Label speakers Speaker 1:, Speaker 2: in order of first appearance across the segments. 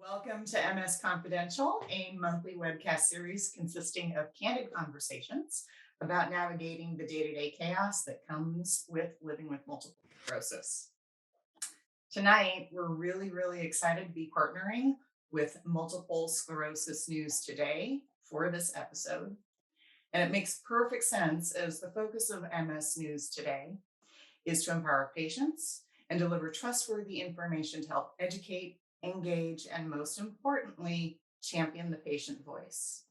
Speaker 1: Welcome to MS Confidential, a monthly webcast series consisting of candid conversations about navigating the day-to-day chaos that comes with living with multiple sclerosis. Tonight, we're really excited to be partnering with Multiple Sclerosis News Today for this episode. And it makes perfect sense as the focus of MS News Today is to empower patients and deliver trustworthy information to help educate, engage, and most importantly, champion the patient voice.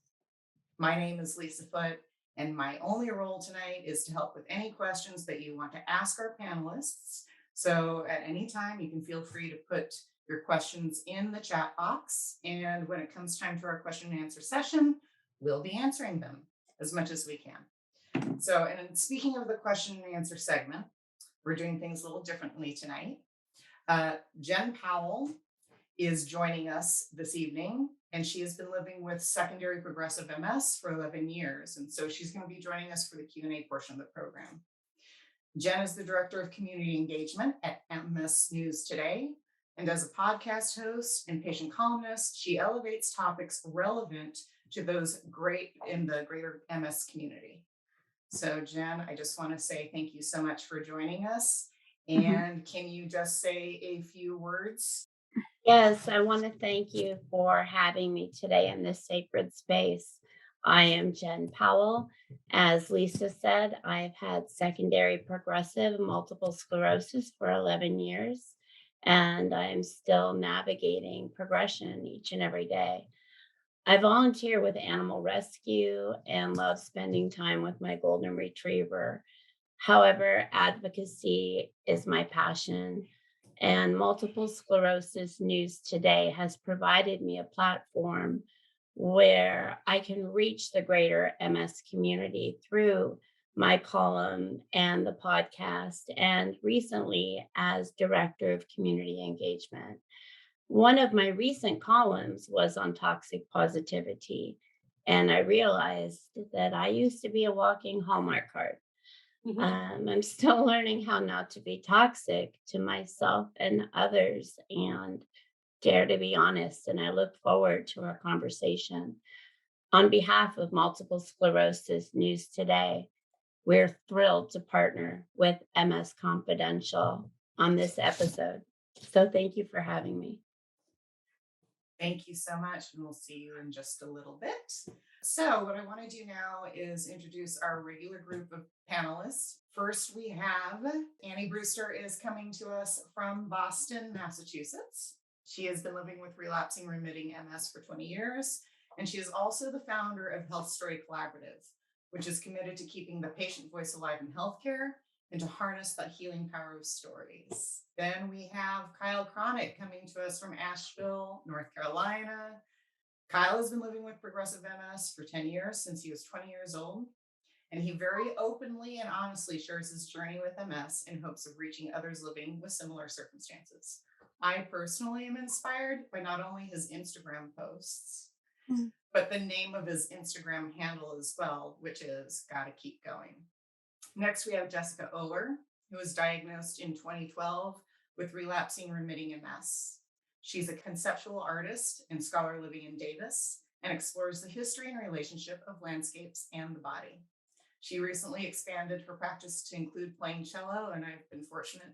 Speaker 1: My name is Lisa Foote, and my only role tonight is to help with any questions that you want to ask our panelists. So at any time, you can feel free to put your questions in the chat box. And when it comes time to our question and answer session, we'll be answering them as much as we can. So, and speaking of the question and answer segment, we're doing things a little differently tonight. Jen Powell is joining us this evening, and she has been living with secondary progressive MS for 11 years. And so she's going to be joining us for the Q&A portion of the program. Jen is the Director of Community Engagement at MS News Today. And as a podcast host and patient columnist, she elevates topics relevant to those in the greater MS community. So Jen, I just want to say thank you so much for joining us. And can you just say a few words?
Speaker 2: Yes, I want to thank you for having me today in this sacred space. I am Jen Powell. As Lisa said, I've had secondary progressive multiple sclerosis for 11 years, and I'm still navigating progression each and every day. I volunteer with animal rescue and love spending time with my golden retriever. However, advocacy is my passion, and Multiple Sclerosis News Today has provided me a platform where I can reach the greater MS community through my column and the podcast, and recently as Director of Community Engagement. One of my recent columns was on toxic positivity, and I realized that I used to be a walking Hallmark card. I'm still learning how not to be toxic to myself and others and dare to be honest. And I look forward to our conversation. On behalf of Multiple Sclerosis News Today, we're thrilled to partner with MS Confidential on this episode. So thank you for having me.
Speaker 1: Thank you so much, and we'll see you in just a little bit. So what I want to do now is introduce our regular group of panelists. First, we have Annie Brewster is coming to us from Boston, Massachusetts. She has been living with relapsing remitting MS for 20 years, and she is also the founder of Health Story Collaborative, which is committed to keeping the patient voice alive in healthcare and to harness the healing power of stories. Then we have Kyle Cronick coming to us from Asheville, North Carolina. Kyle has been living with progressive MS for 10 years since he was 20 years old. And he very openly and honestly shares his journey with MS in hopes of reaching others living with similar circumstances. I personally am inspired by not only his Instagram posts, but the name of his Instagram handle as well, which is Gotta Keep Going. Next, we have Jessica Oler, who was diagnosed in 2012 with relapsing remitting MS. She's a conceptual artist and scholar living in Davis and explores the history and relationship of landscapes and the body. She recently expanded her practice to include playing cello, and I've been fortunate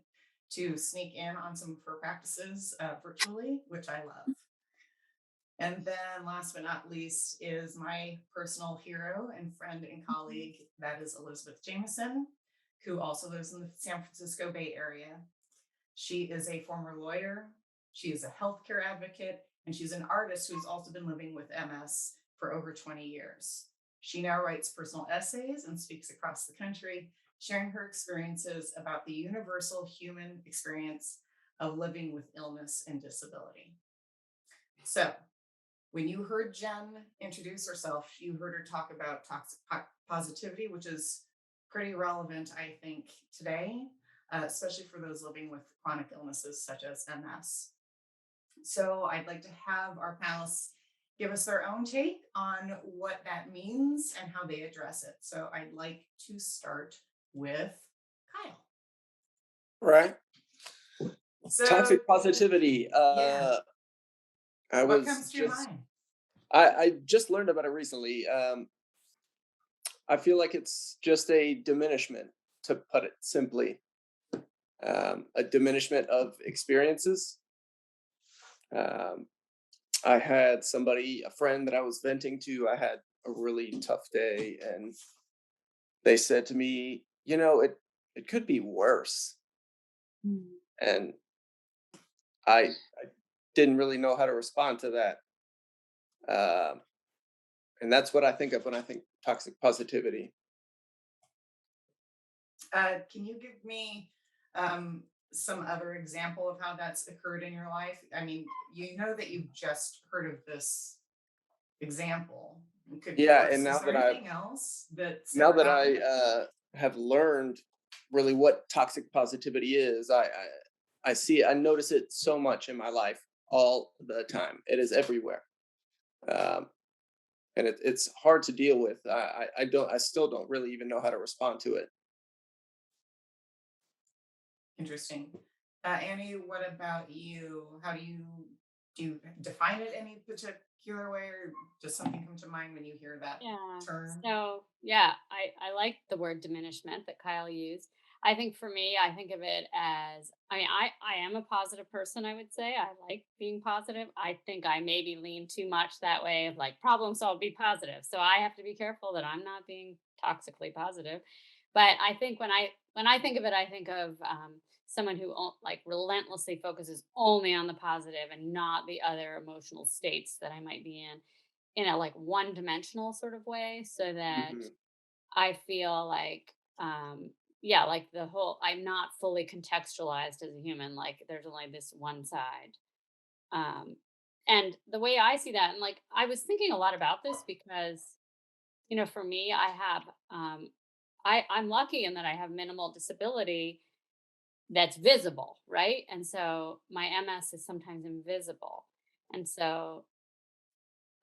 Speaker 1: to sneak in on some of her practices virtually, which I love. And then last but not least is my personal hero and friend and colleague, that is Elizabeth Jameson, who also lives in the San Francisco Bay Area. She is a former lawyer, she is a healthcare advocate, and she's an artist who's also been living with MS for over 20 years. She now writes personal essays and speaks across the country, sharing her experiences about the universal human experience of living with illness and disability. So, when you heard Jen introduce herself, you heard her talk about toxic positivity, which is pretty relevant, I think, today, especially for those living with chronic illnesses such as MS. So I'd like to have our panelists give us their own take on what that means and how they address it. So I'd like to start with Kyle.
Speaker 3: Right.
Speaker 1: So
Speaker 3: Toxic positivity.
Speaker 1: yeah.
Speaker 3: I
Speaker 1: What
Speaker 3: was
Speaker 1: comes to your
Speaker 3: just
Speaker 1: mind?
Speaker 3: I just learned about it recently. I feel like it's just a diminishment, to put it simply, a diminishment of experiences. Um, I had somebody, a friend that I was venting to. I had a really tough day, and they said to me, it could be worse.
Speaker 2: Mm.
Speaker 3: And I didn't really know how to respond to that. Um, and that's what I think of when I think toxic positivity.
Speaker 1: Can you give me um, some other example of how that's occurred in your life? I mean, you know that you've just heard of this example. It could be
Speaker 3: Yeah, and
Speaker 1: worse. Is there anything else that
Speaker 3: now
Speaker 1: stems
Speaker 3: that
Speaker 1: out
Speaker 3: I
Speaker 1: there?
Speaker 3: have learned really what toxic positivity is, I see it, I notice it so much in my life all the time. It is everywhere. Um, and it's hard to deal with. I still don't really even know how to respond to it.
Speaker 1: Interesting. Annie, what about you? How do you define it any particular way, or does something come to mind when you hear that
Speaker 4: Yeah.
Speaker 1: term?
Speaker 4: So yeah, I like the word diminishment that Kyle used. I think for me, I think of it as I am a positive person, I would say. I like being positive. I think I maybe lean too much that way of like problem solve, be positive. So I have to be careful that I'm not being toxically positive. But I think when I think of it, I think of someone who like relentlessly focuses only on the positive and not the other emotional states that I might be in a like one dimensional sort of way so that
Speaker 3: Hmm.
Speaker 4: I feel like yeah, like the whole I'm not fully contextualized as a human, like there's only this one side. Um and the way I see that, and like I was thinking a lot about this because for me I have I'm lucky in that I have minimal disability that's visible, right? And so my MS is sometimes invisible. And so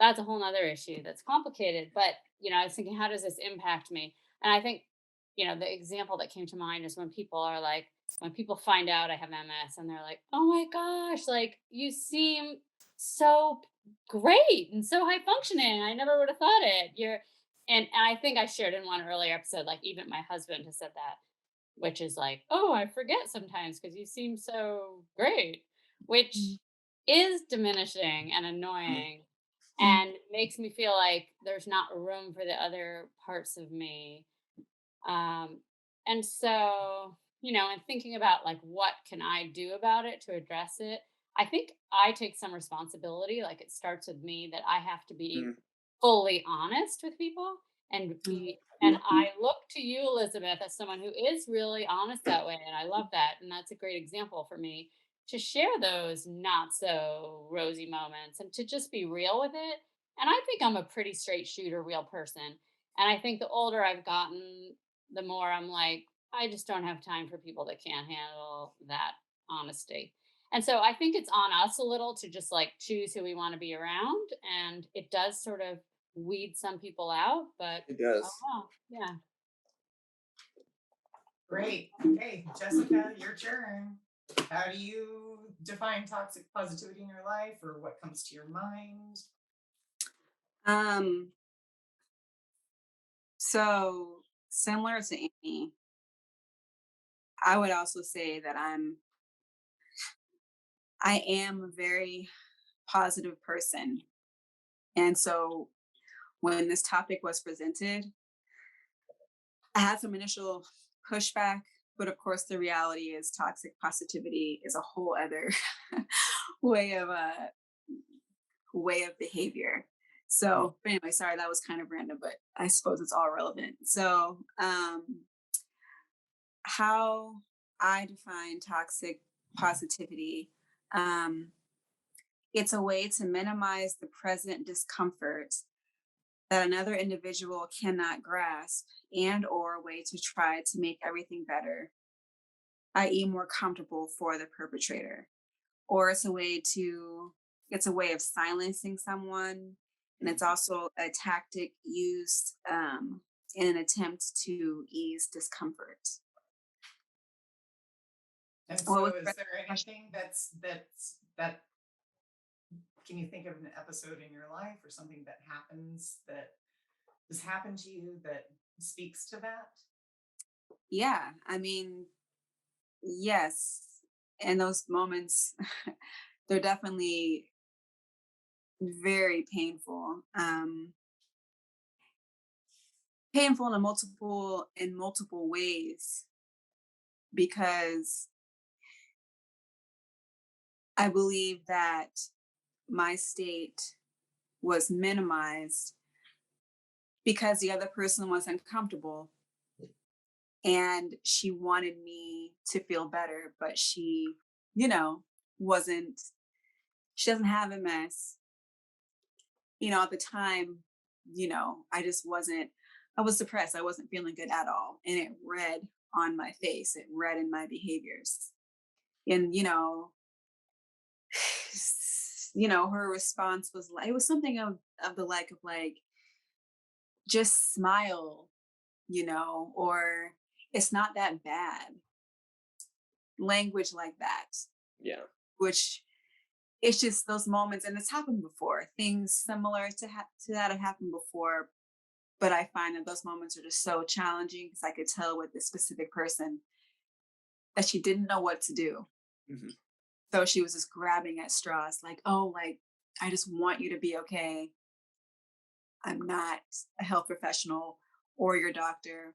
Speaker 4: that's a whole nother issue that's complicated. But, I was thinking, how does this impact me? And I think, the example that came to mind is when people find out I have MS and they're like, oh my gosh, like you seem so great and so high functioning. I never would have thought it. And I think I shared in one earlier episode, like even my husband has said that, which is like, oh, I forget sometimes because you seem so great, which is diminishing and annoying and makes me feel like there's not room for the other parts of me. Um, and so, and thinking about like what can I do about it to address it, I think I take some responsibility. Like it starts with me that I have to be fully honest with people and I look to you, Elizabeth, as someone who is really honest that way. And I love that. And that's a great example for me to share those not so rosy moments and to just be real with it. And I think I'm a pretty straight shooter, real person. And I think the older I've gotten, the more I'm like, I just don't have time for people that can't handle that honesty. And so I think it's on us a little to just like choose who we want to be around. And it does sort of weed some people out, but
Speaker 3: It
Speaker 4: oh
Speaker 3: does.
Speaker 4: wow, yeah.
Speaker 1: Great. Okay, Jessica, your turn. How do you define toxic positivity in your life, or what comes to your mind?
Speaker 5: Um, so similar to Amy, I would also say that I am a very positive person. And so when this topic was presented, I had some initial pushback, but of course the reality is toxic positivity is a whole other way of way of behavior. So, but anyway, sorry, that was kind of random, but I suppose it's all relevant. So, how I define toxic positivity, um, it's a way to minimize the present discomfort that another individual cannot grasp and or a way to try to make everything better, i.e. more comfortable for the perpetrator. Or it's a way of silencing someone, and it's also a tactic used in an attempt to ease discomfort.
Speaker 1: And
Speaker 5: What was
Speaker 1: so,
Speaker 5: the
Speaker 1: is
Speaker 5: rest
Speaker 1: there
Speaker 5: of the question?
Speaker 1: anything that Can you think of an episode in your life or something that happens that has happened to you that speaks to that?
Speaker 5: Yeah, I mean, yes. And those moments, they're definitely very painful. Painful in multiple ways because I believe that my state was minimized because the other person was uncomfortable and she wanted me to feel better, but she, you know, wasn't, she doesn't have MS. At the time, I just wasn't, I was depressed. I wasn't feeling good at all. And it read on my face, it read in my behaviors. And, her response was like, it was something of the like of like, just smile, or it's not that bad. Language like that,
Speaker 3: Yeah.
Speaker 5: which it's just those moments, and it's happened before. Things similar to that have happened before, but I find that those moments are just so challenging because I could tell with this specific person that she didn't know what to do.
Speaker 3: Mhm.
Speaker 5: So she was just grabbing at straws, like, oh, like, I just want you to be okay. I'm not a health professional or your doctor.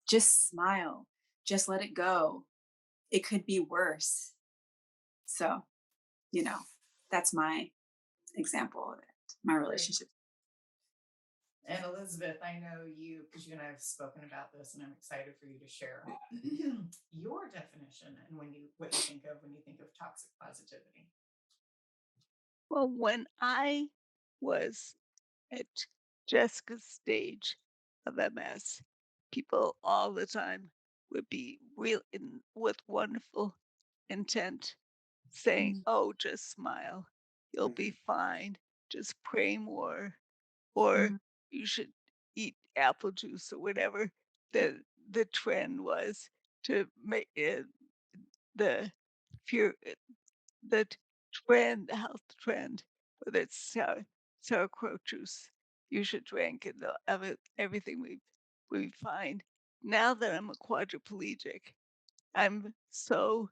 Speaker 5: Just smile. Just let it go. It could be worse. So, you know, that's my example of it, my
Speaker 1: Great.
Speaker 5: relationship.
Speaker 1: And Elizabeth, I know you, because you and I have spoken about this, and I'm excited for you to share your definition and what you think of when you think of toxic positivity.
Speaker 6: Well, when I was at Jessica's stage of MS, people all the time would be real with wonderful intent saying,
Speaker 5: Mm,
Speaker 6: "Oh, just smile. You'll be
Speaker 3: Mhm.
Speaker 6: fine. Just pray more." Or
Speaker 5: mm,
Speaker 6: you should eat apple juice or whatever the trend was to make it the fear the trend, the health trend, whether it's sauerkraut juice you should drink and everything we find. Now that I'm a quadriplegic, I'm so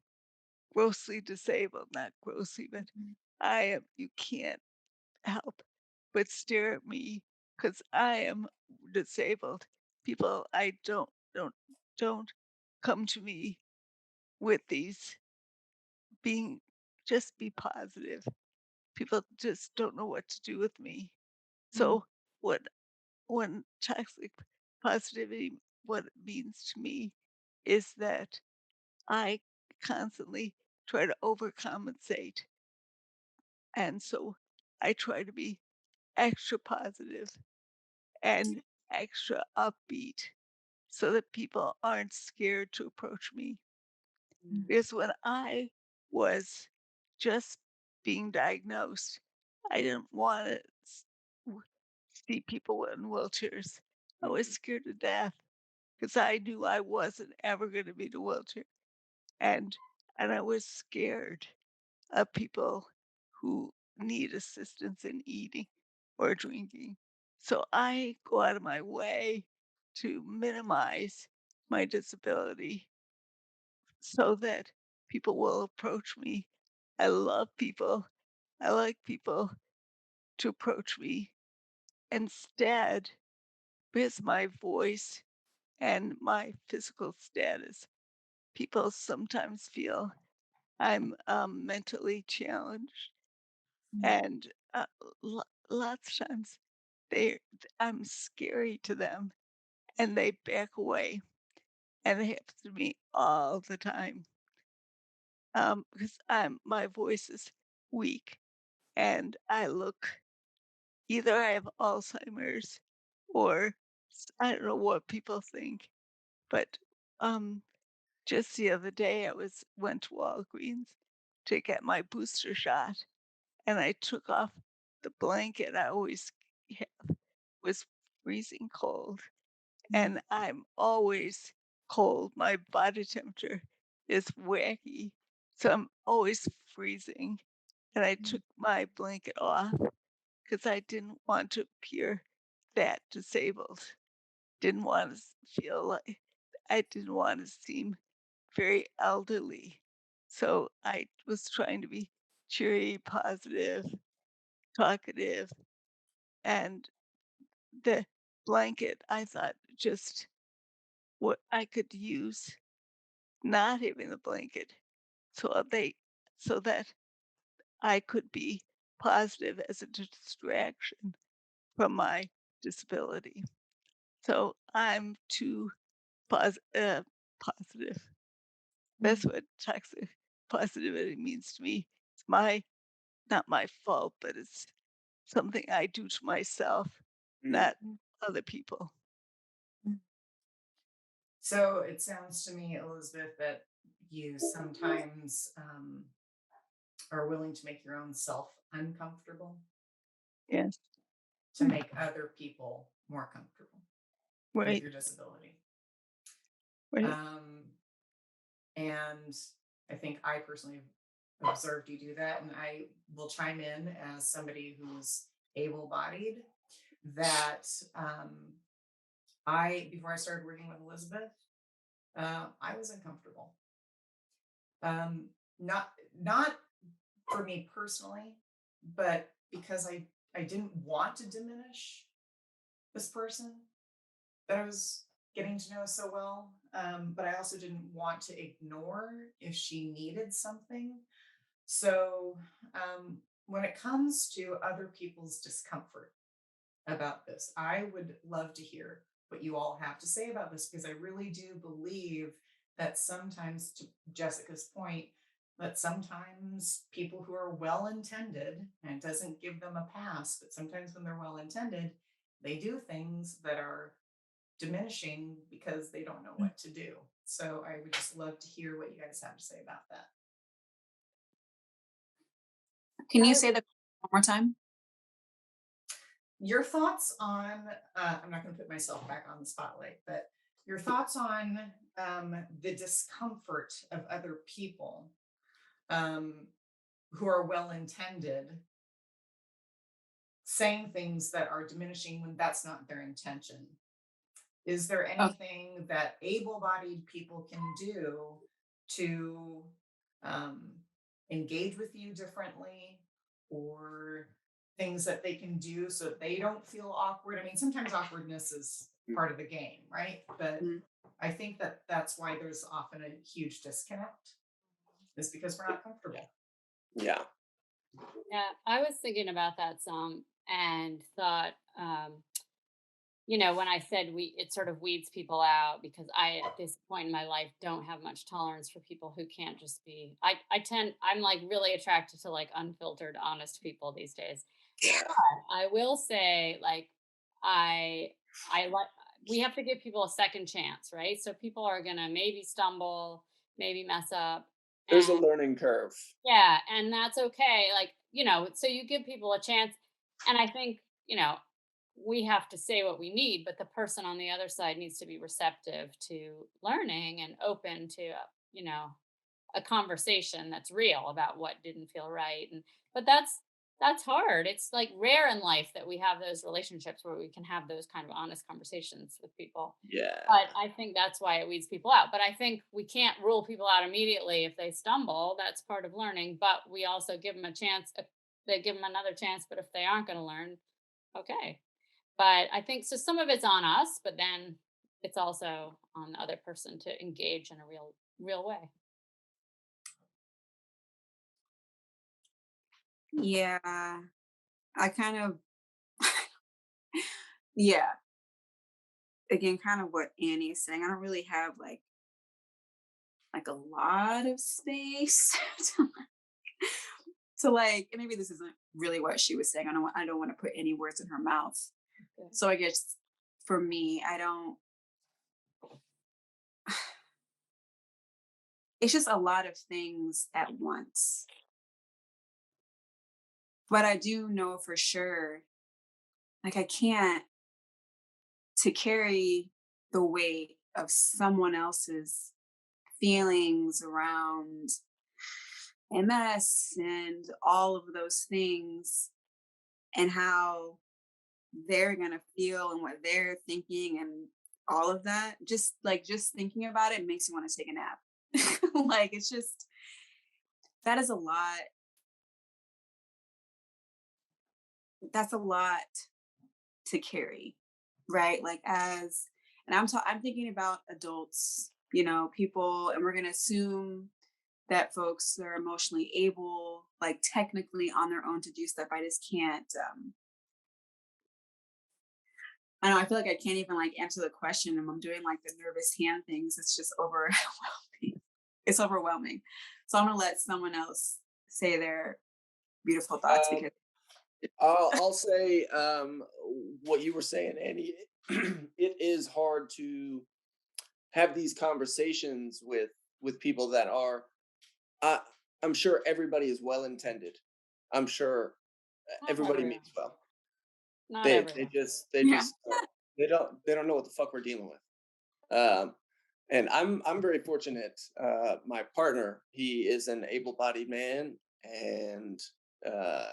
Speaker 6: grossly disabled, not grossly, but
Speaker 5: mm,
Speaker 6: I am, you can't help but stare at me because I am disabled. People I don't come to me with these being just be positive. People just don't know what to do with me.
Speaker 5: mm,
Speaker 6: So what when toxic positivity, what it means to me is that I constantly try to overcompensate. And so I try to be extra positive and extra upbeat so that people aren't scared to approach me.
Speaker 5: mm,
Speaker 6: Because when I was just being diagnosed, I didn't want to see people in wheelchairs. I was
Speaker 3: Mhm.
Speaker 6: scared to death because I knew I wasn't ever going to be in a wheelchair, and and I was scared of people who need assistance in eating or drinking. So I go out of my way to minimize my disability so that people will approach me. I love people. I like people to approach me. Instead, because my voice and my physical status, people sometimes feel I'm mentally challenged,
Speaker 5: mm,
Speaker 6: and lots of times I'm scary to them, and they back away, and it happens to me all the time because my voice is weak, and I look either I have Alzheimer's or I don't know what people think, but um, just the other day I went to Walgreens to get my booster shot, and I took off the blanket I always have, was freezing cold,
Speaker 5: mm,
Speaker 6: and I'm always cold. My body temperature is wacky, so I'm always freezing. and I took my blanket off because I didn't want to appear that disabled. Didn't want to feel like I didn't want to seem very elderly. So I was trying to be cheery, positive, talkative, and the blanket I thought just what I could use not having the blanket so they so that I could be positive as a distraction from my disability. So I'm too positive. That's what toxic positivity means to me. It's not my fault, but it's something I do to myself,
Speaker 3: Mm.
Speaker 6: not other people.
Speaker 1: So it sounds to me, Elizabeth, that you sometimes are willing to make your own self uncomfortable
Speaker 6: Yes.
Speaker 1: to make other people more comfortable with
Speaker 6: Right.
Speaker 1: your disability.
Speaker 6: Right.
Speaker 1: Um, and I think I personally have observed you do that. And I will chime in as somebody who's able bodied that before I started working with Elizabeth, I was uncomfortable. Um, not for me personally, but because I didn't want to diminish this person that I was getting to know so well. But I also didn't want to ignore if she needed something. So when it comes to other people's discomfort about this, I would love to hear what you all have to say about this because I really do believe that sometimes, to Jessica's point, that sometimes people who are well intended, and it doesn't give them a pass, but sometimes when they're well intended, they do things that are diminishing because they don't know what to do. So I would just love to hear what you guys have to say about that.
Speaker 5: Can you say that one more time?
Speaker 1: Your thoughts on, I'm not going to put myself back on the spotlight, but your thoughts on the discomfort of other people who are well intended saying things that are diminishing when that's not their intention. Is there anything that able-bodied people can do to um, engage with you differently, or things that they can do so that they don't feel awkward? I mean, sometimes awkwardness is part of the game, right? But I think that that's why there's often a huge disconnect, is because we're not comfortable.
Speaker 3: Yeah.
Speaker 4: Yeah, I was thinking about that some and thought, you know, when I said it sort of weeds people out because I, at this point in my life, don't have much tolerance for people who can't just be. I'm like really attracted to like unfiltered, honest people these days.
Speaker 3: Yeah.
Speaker 4: I will say, like, I, I like, we have to give people a second chance, right? So people are gonna maybe stumble, maybe mess up,
Speaker 3: There's a learning curve.
Speaker 4: yeah, and that's okay. Like, you know, so you give people a chance. And I think, you know, we have to say what we need, but the person on the other side needs to be receptive to learning and open to, you know, a conversation that's real about what didn't feel right. And but that's hard. It's like rare in life that we have those relationships where we can have those kind of honest conversations with people.
Speaker 3: Yeah.
Speaker 4: But I think that's why it weeds people out. But I think we can't rule people out immediately if they stumble. That's part of learning. But we also give them a chance. They give them another chance. But if they aren't going to learn, okay. But I think so. Some of it's on us, but then it's also on the other person to engage in a real way.
Speaker 5: Yeah, I kind of, yeah, again, kind of what Annie is saying. I don't really have like a lot of space to like, and maybe this isn't really what she was saying. I don't want to put any words in her mouth.
Speaker 4: Good.
Speaker 5: So I guess for me, I don't, it's just a lot of things at once. But I do know for sure, like I can't to carry the weight of someone else's feelings around MS and all of those things, and how they're going to feel and what they're thinking and all of that. Just thinking about it makes you want to take a nap. Like, it's just, that is a lot. That's a lot to carry, right? Like, and I'm thinking about adults, people, and we're going to assume that folks are emotionally able, like technically on their own to do stuff. I just can't. I know. I feel like I can't even like answer the question, and I'm doing like the nervous hand things. It's just overwhelming. It's overwhelming. So I'm gonna let someone else say their beautiful thoughts
Speaker 3: Um,
Speaker 5: because.
Speaker 3: I'll say what you were saying, Andy. It is hard to have these conversations with people that are. Uh, I'm sure everybody is well intended. I'm sure
Speaker 4: Not
Speaker 3: everybody
Speaker 4: everyone.
Speaker 3: means well.
Speaker 4: Not
Speaker 3: They
Speaker 4: everyone.
Speaker 3: just
Speaker 5: Yeah.
Speaker 3: they don't know what the fuck we're dealing with. And I'm very fortunate. My partner, he is an able-bodied man, and uh,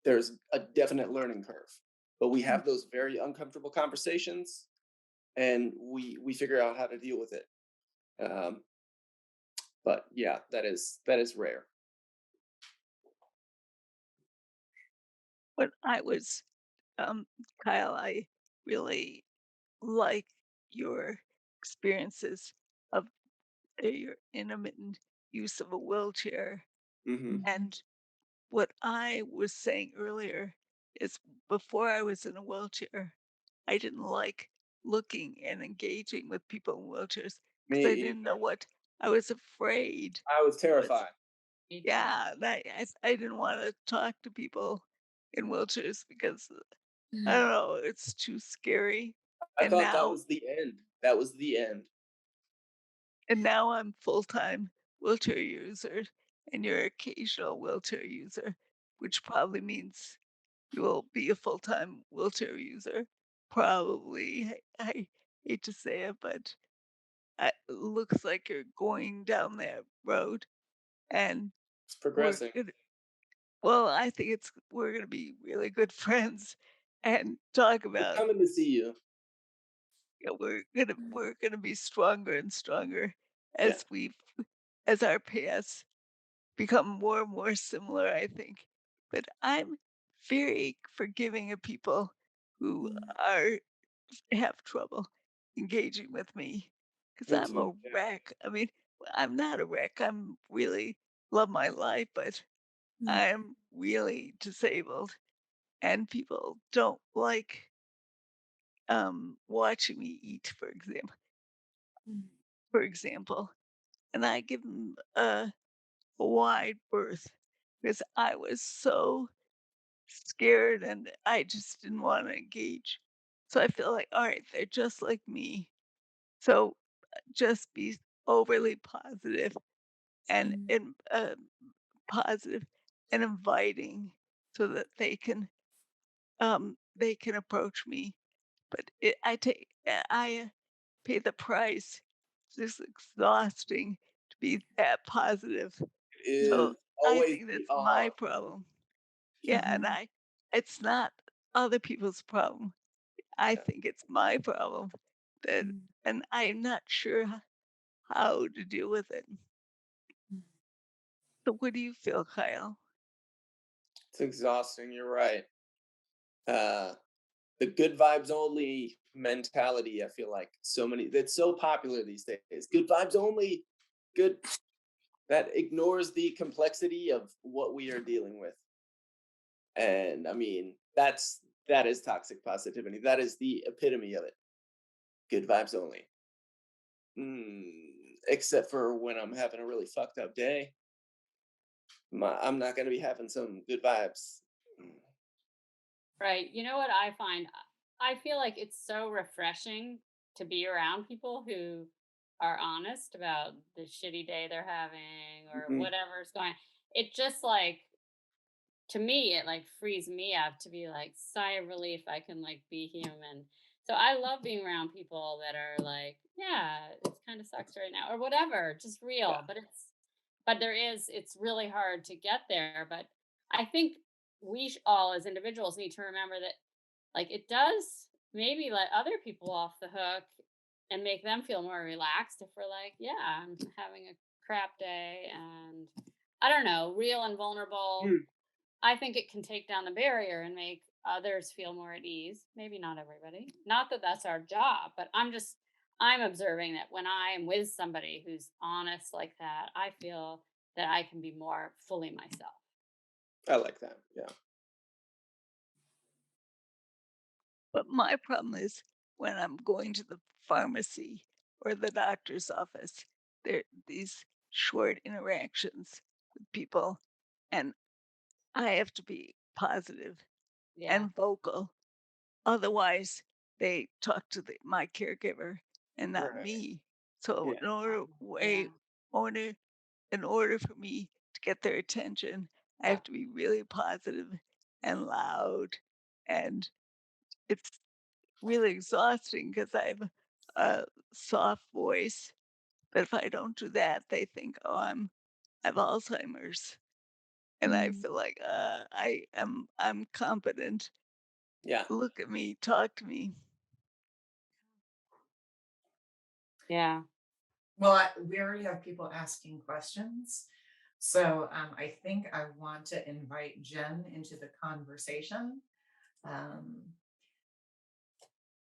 Speaker 3: there's a definite learning curve. But we have those very uncomfortable conversations, and we figure out how to deal with it. Um, but yeah, that is rare.
Speaker 6: When I was, um, Kyle, I really like your experiences of your intermittent use of a wheelchair.
Speaker 3: Hmm.
Speaker 6: And what I was saying earlier is before I was in a wheelchair, I didn't like looking and engaging with people in wheelchairs because
Speaker 3: Me
Speaker 6: I
Speaker 3: either.
Speaker 6: didn't know what I was afraid
Speaker 3: I was
Speaker 6: was.
Speaker 3: terrified.
Speaker 4: Me too.
Speaker 6: Yeah, that I didn't want to talk to people in wheelchairs because I don't know, it's too scary.
Speaker 3: I
Speaker 6: And
Speaker 3: thought that
Speaker 6: now
Speaker 3: was the end. That was the end.
Speaker 6: and now I'm full-time wheelchair user and you're occasional wheelchair user, which probably means you will be a full-time wheelchair user. Probably. I hate to say it, but it looks like you're going down that road. And
Speaker 3: It's
Speaker 6: we're
Speaker 3: progressing.
Speaker 6: gonna, well, I think we're gonna be really good friends and talk
Speaker 3: We're
Speaker 6: about,
Speaker 3: coming to see you.
Speaker 6: we're gonna be stronger and stronger
Speaker 3: Yeah,
Speaker 6: as as our paths become more and more similar, I think. But I'm very forgiving of people who are have trouble engaging with me because
Speaker 3: me
Speaker 6: I'm
Speaker 3: too.
Speaker 6: a wreck. I mean, I'm not a wreck. I'm really love my life, but I'm really disabled, and people don't like watching me eat, for example, and I give them a wide berth because I was so scared and I just didn't want to engage. So I feel like, all right, they're just like me. So just be overly positive and positive and inviting so that they can approach me. But I pay the price. It's just exhausting to be that positive.
Speaker 3: It
Speaker 6: So
Speaker 3: is
Speaker 6: I
Speaker 3: always
Speaker 6: think
Speaker 3: the
Speaker 6: that's my
Speaker 3: on.
Speaker 6: problem. Yeah, and it's not other people's problem. I
Speaker 3: Yeah,
Speaker 6: think it's my problem that, and I'm not sure how to deal with it. So what do you feel, Kyle?
Speaker 3: it's exhausting. You're right. Uh, the good vibes only mentality. I feel like that's so popular these days. Good vibes only. Good. That ignores the complexity of what we are dealing with. And I mean, that is toxic positivity. That is the epitome of it. Good vibes only. Except for when I'm having a really fucked up day, I'm not gonna be having some good vibes. Mm,
Speaker 4: Right. You know what I find? I feel like it's so refreshing to be around people who are honest about the shitty day they're having or
Speaker 3: mhm.
Speaker 4: whatever's going. It just like to me, it like frees me up to be like sigh of relief. I can like be human. So I love being around people that are like, yeah, it kind of sucks right now or whatever, just
Speaker 3: Yeah,
Speaker 4: real. but it's really hard to get there. But I think all as individuals need to remember that, like, it does maybe let other people off the hook and make them feel more relaxed if we're like, yeah, I'm having a crap day and I don't know, real and vulnerable.
Speaker 3: Mm.
Speaker 4: I think it can take down the barrier and make others feel more at ease. Maybe not everybody. Not that that's our job, but I'm observing that when I am with somebody who's honest like that, I feel that I can be more fully myself.
Speaker 3: I like that. Yeah.
Speaker 6: But my problem is when I'm going to the pharmacy or the doctor's office, there these short interactions with people, and I have to be positive
Speaker 4: Yeah.
Speaker 6: and vocal. Otherwise, they talk to my caregiver and not
Speaker 3: Right.
Speaker 6: me. So
Speaker 3: Yeah.
Speaker 4: Yeah.
Speaker 6: order in order for me to get their attention, I
Speaker 4: Yeah.
Speaker 6: have to be really positive and loud, and it's really exhausting because I have a soft voice. But if I don't do that, they think, oh, I have Alzheimer's, and I
Speaker 1: Mm.
Speaker 6: feel like I'm competent.
Speaker 3: Yeah.
Speaker 6: Look at me, talk to me.
Speaker 4: Yeah.
Speaker 1: Well, we already have people asking questions. So I think I want to invite Jen into the conversation. Um,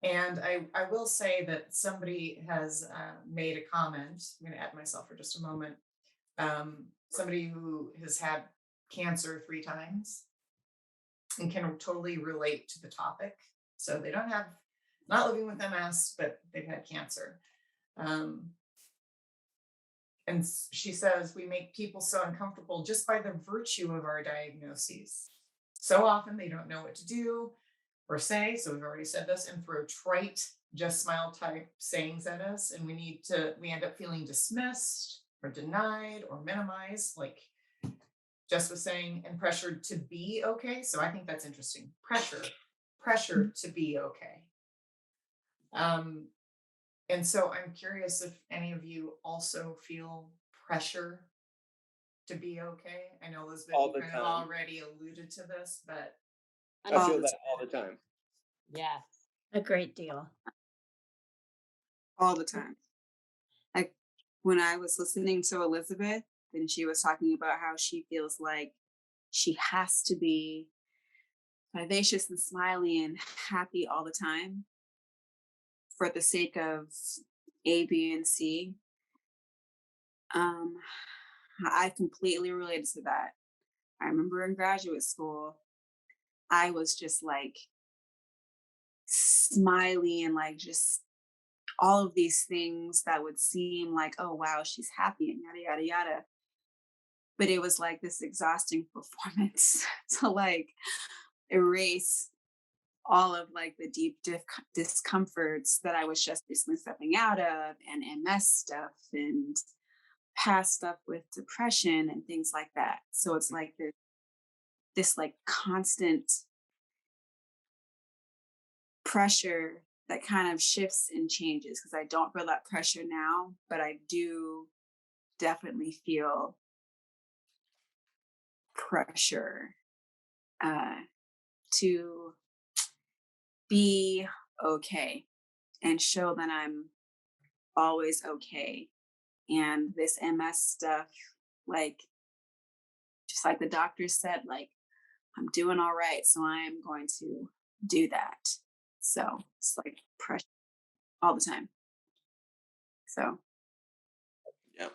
Speaker 1: and I will say that somebody has made a comment. I'm going to add myself for just a moment. Somebody who has had cancer 3 times and can totally relate to the topic. So they don't have, not living with MS, but they've had cancer. Um, and she says, we make people so uncomfortable just by the virtue of our diagnoses. So often they don't know what to do or say. So we've already said this, and throw trite, just smile type sayings at us. And we end up feeling dismissed or denied or minimized, like Jess was saying, and pressured to be okay. So I think that's interesting. Pressure to be okay. And so I'm curious if any of you also feel pressure to be okay. I know, Elizabeth,
Speaker 3: All
Speaker 1: you
Speaker 3: the
Speaker 1: kind of
Speaker 3: time.
Speaker 1: already alluded to this, but
Speaker 3: I
Speaker 5: All
Speaker 3: feel
Speaker 5: the
Speaker 3: that
Speaker 5: time.
Speaker 3: all the time.
Speaker 4: Yes.
Speaker 2: A great deal.
Speaker 5: All the time. Like when I was listening to Elizabeth, and she was talking about how she feels like she has to be vivacious and smiley and happy all the time for the sake of A, B, and C. Um, I completely related to that. I remember in graduate school, I was just like smiley and like just all of these things that would seem like, oh wow, she's happy and yada yada yada. But it was like this exhausting performance to like erase all of like the deep discomforts that I was just recently stepping out of, and MS stuff and past stuff with depression and things like that. So it's like this like constant pressure that kind of shifts and changes, because I don't feel that pressure now, but I do definitely feel pressure uh, to be okay and show that I'm always okay. And this MS stuff, like, just like the doctor said, like, I'm doing all right. So I'm going to do that. So it's like pressure all the time. So
Speaker 3: Yeah.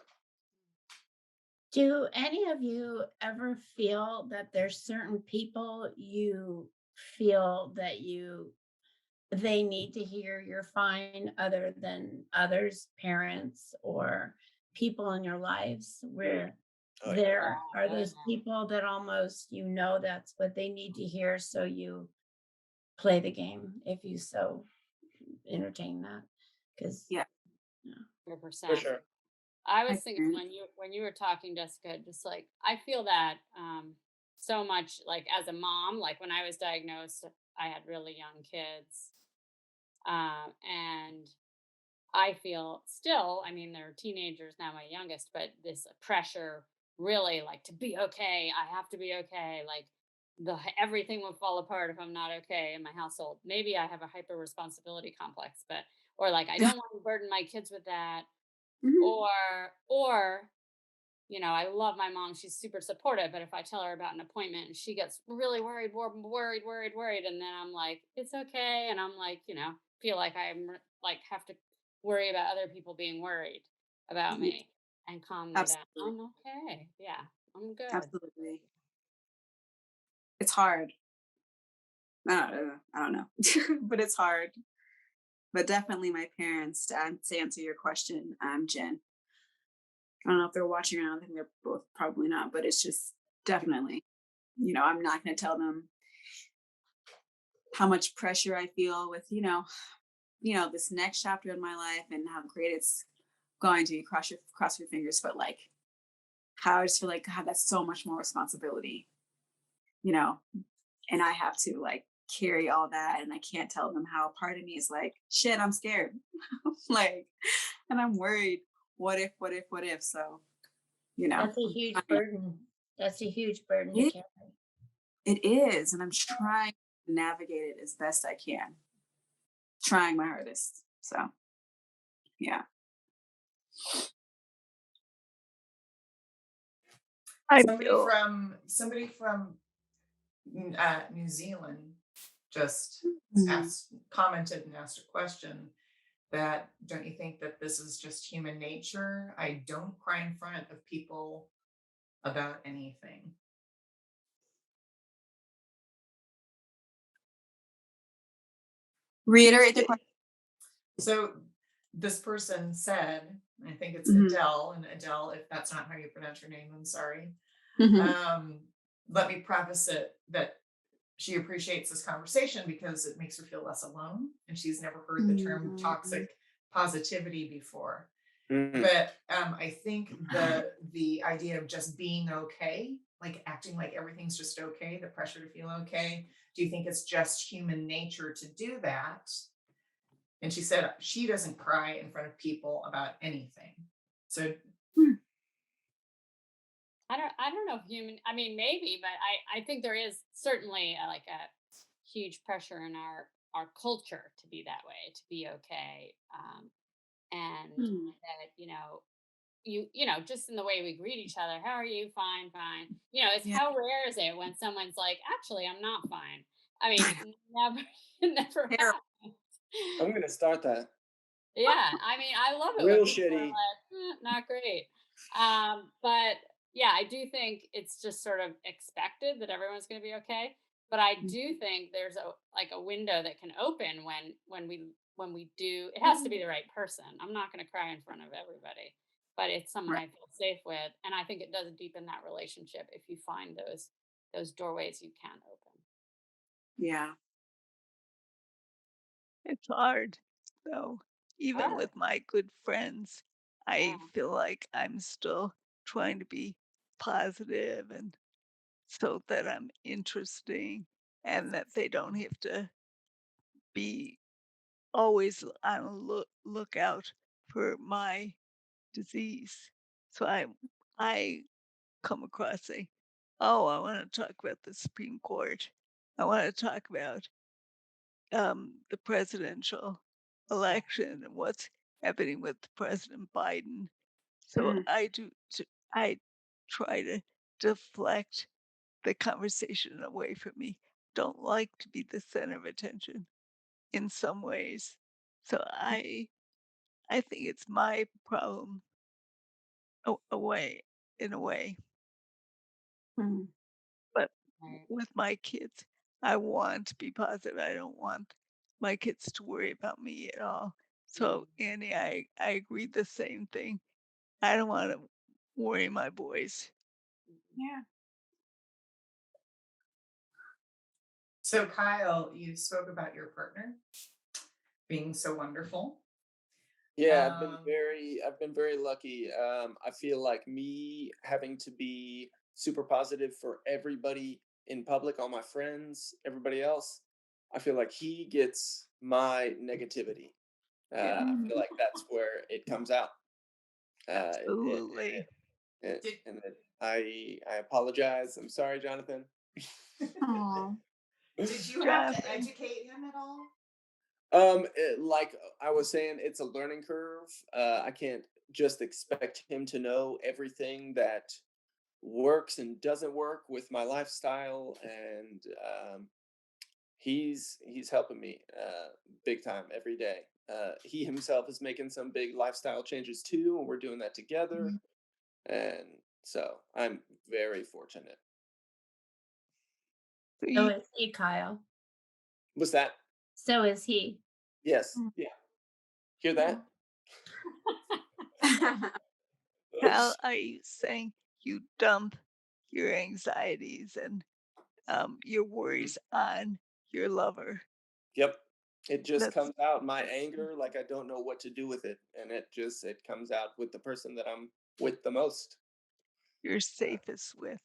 Speaker 2: Do any of you ever feel that there's certain people you feel that they need to hear you're fine other than others, parents or people in your lives where
Speaker 3: Oh yeah.
Speaker 2: there are
Speaker 4: Oh,
Speaker 2: those
Speaker 4: yeah.
Speaker 2: people that almost that's what they need to hear, so you play the game if you so entertain that? Because
Speaker 5: yeah,
Speaker 4: 100%.
Speaker 3: For sure.
Speaker 4: I
Speaker 5: I
Speaker 4: was thinking
Speaker 5: can.
Speaker 4: when you were talking, Jessica, just like I feel that so much, like as a mom, like when I was diagnosed, I had really young kids. And I feel still, I mean, they're teenagers now, my youngest, but this pressure really like to be okay. I have to be okay. Like everything will fall apart if I'm not okay in my household. Maybe I have a hyper responsibility complex, but or like I don't want to burden my kids with that.
Speaker 5: Mhm.
Speaker 4: Or I love my mom. She's super supportive, but if I tell her about an appointment and she gets really worried, worried, and then I'm like, it's okay. And I'm like, feel like like have to worry about other people being worried about
Speaker 5: Yeah,
Speaker 4: me and calm them down.
Speaker 5: absolutely.
Speaker 4: I'm okay. Yeah, I'm good.
Speaker 5: Absolutely. It's hard. I don't know, but it's hard. But definitely my parents, to answer your question, Jen. I don't know if they're watching or not. I think they're both probably not, but it's just definitely, I'm not going to tell them how much pressure I feel with, this next chapter in my life and how great it's going to be. Cross your fingers, but like how I just feel like God, that's so much more responsibility, you know, and I have to like carry all that, and I can't tell them how part of me is like, shit, I'm scared, like, and I'm worried. What if? What if? What if? So,
Speaker 2: That's a
Speaker 5: I'm
Speaker 2: huge
Speaker 5: trying.
Speaker 2: burden. That's a huge burden to
Speaker 5: It,
Speaker 2: carry.
Speaker 5: it is, and I'm trying to navigate it as best I can. Trying my hardest. So, yeah.
Speaker 6: I
Speaker 1: Somebody
Speaker 6: feel
Speaker 1: from somebody from New Zealand just
Speaker 5: Mhm.
Speaker 1: asked, commented, and asked a question that don't you think that this is just human nature? I don't cry in front of people about anything.
Speaker 5: Reiterate the question.
Speaker 1: So this person said, I think it's
Speaker 5: Mhm.
Speaker 1: Adele, and Adele, if that's not how you pronounce your name, I'm sorry.
Speaker 5: Mhm.
Speaker 1: Um, Let me preface it that she appreciates this conversation because it makes her feel less alone, and she's never heard the term
Speaker 5: Mhm.
Speaker 1: toxic positivity before.
Speaker 3: Mm.
Speaker 1: But I think the idea of just being okay, like acting like everything's just okay, the pressure to feel okay. Do you think it's just human nature to do that? And she said she doesn't cry in front of people about anything. So
Speaker 5: Hmm.
Speaker 4: I don't know if human. I mean, maybe, but I think there is certainly like a huge pressure in our culture to be that way, to be okay, and
Speaker 5: Hmm.
Speaker 4: that just in the way we greet each other. How are you? Fine, fine. It's
Speaker 5: Yeah.
Speaker 4: how rare is it when someone's like, actually, I'm not fine. I mean, never, it never
Speaker 5: Terrible.
Speaker 4: happens.
Speaker 3: I'm gonna start that.
Speaker 4: Yeah, I mean, I love it when
Speaker 3: Real
Speaker 4: people are
Speaker 3: shitty.
Speaker 4: like, not great." But yeah, I do think it's just sort of expected that everyone's going to be okay. But I do think there's a window that can open when we do. It has to be the right person. I'm not going to cry in front of everybody, but it's someone
Speaker 5: Right.
Speaker 4: I feel safe with, and I think it does deepen that relationship if you find those doorways you can open.
Speaker 5: Yeah.
Speaker 6: it's hard though. Even
Speaker 4: Hard,
Speaker 6: with my good friends, I
Speaker 4: yeah.
Speaker 6: feel like I'm still trying to be positive and so that I'm interesting and that they don't have to be always on a lookout for my disease. So I come across saying, "Oh, I want to talk about the Supreme Court. I want to talk about the presidential
Speaker 4: Yeah.
Speaker 6: election and what's happening with President Biden." So
Speaker 5: Mm.
Speaker 6: I try to deflect the conversation away from me. Don't like to be the center of attention in some ways. So I think it's my problem away in a way.
Speaker 5: Mm.
Speaker 6: But
Speaker 4: Right.
Speaker 6: with my kids, I want to be positive. I don't want my kids to worry about me at all.
Speaker 4: Mm.
Speaker 6: So Annie, I agree the same thing. I don't want to worry my boys.
Speaker 4: Mhm.
Speaker 5: Yeah.
Speaker 1: so Kyle, you spoke about your partner being so wonderful.
Speaker 3: Yeah,
Speaker 1: Um,
Speaker 3: I've been very lucky. I feel like me having to be super positive for everybody in public, all my friends, everybody else. I feel like he gets my negativity.
Speaker 6: Yeah,
Speaker 3: I feel like that's where it comes out. Uh, it,
Speaker 6: absolutely.
Speaker 3: it,
Speaker 1: did
Speaker 3: and it, I apologize. I'm sorry, Jonathan.
Speaker 5: Aw.
Speaker 1: Did you have to
Speaker 6: Jonathan,
Speaker 1: educate him at all?
Speaker 3: Like I was saying, it's a learning curve. I can't just expect him to know everything that works and doesn't work with my lifestyle, and he's helping me big time every day. He himself is making some big lifestyle changes too, and we're doing that together.
Speaker 5: Mhm.
Speaker 3: And so I'm very fortunate.
Speaker 6: so
Speaker 2: So
Speaker 6: you,
Speaker 2: is he, Kyle.
Speaker 3: What's that?
Speaker 2: So is he.
Speaker 3: Yes.
Speaker 6: mm,
Speaker 3: Yeah. Hear that?
Speaker 6: Kyle, are you saying you dump your anxieties and your worries on your lover?
Speaker 3: Yep. It just
Speaker 6: That's
Speaker 3: comes out, my anger, like I don't know what to do with it. And it comes out with the person that I'm with the most.
Speaker 6: you're
Speaker 3: Uh,
Speaker 6: safest with.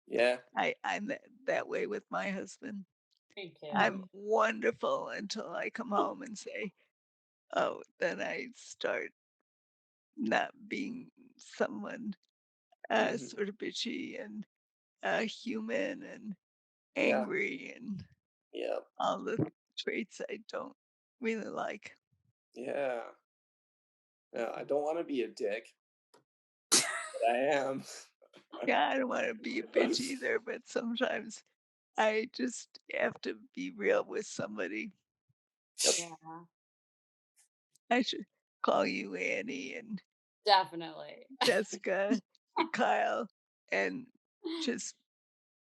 Speaker 3: yeah.
Speaker 6: I'm that way with my husband.
Speaker 4: Me
Speaker 6: I'm
Speaker 4: too.
Speaker 6: wonderful until I come home and say, oh, then I start not being someone
Speaker 3: Hmm.
Speaker 6: sort of bitchy and human and
Speaker 3: Yeah.
Speaker 6: angry and
Speaker 3: Yeah.
Speaker 6: all the traits I don't really like.
Speaker 3: Yeah. Yeah. I don't want to be a dick, but I am.
Speaker 6: Yeah, I don't want to be a bitch either, but sometimes I just have to be real with somebody.
Speaker 3: Yep.
Speaker 4: Yeah,
Speaker 6: I should call you Annie and
Speaker 4: definitely.
Speaker 6: Jessica and Kyle and just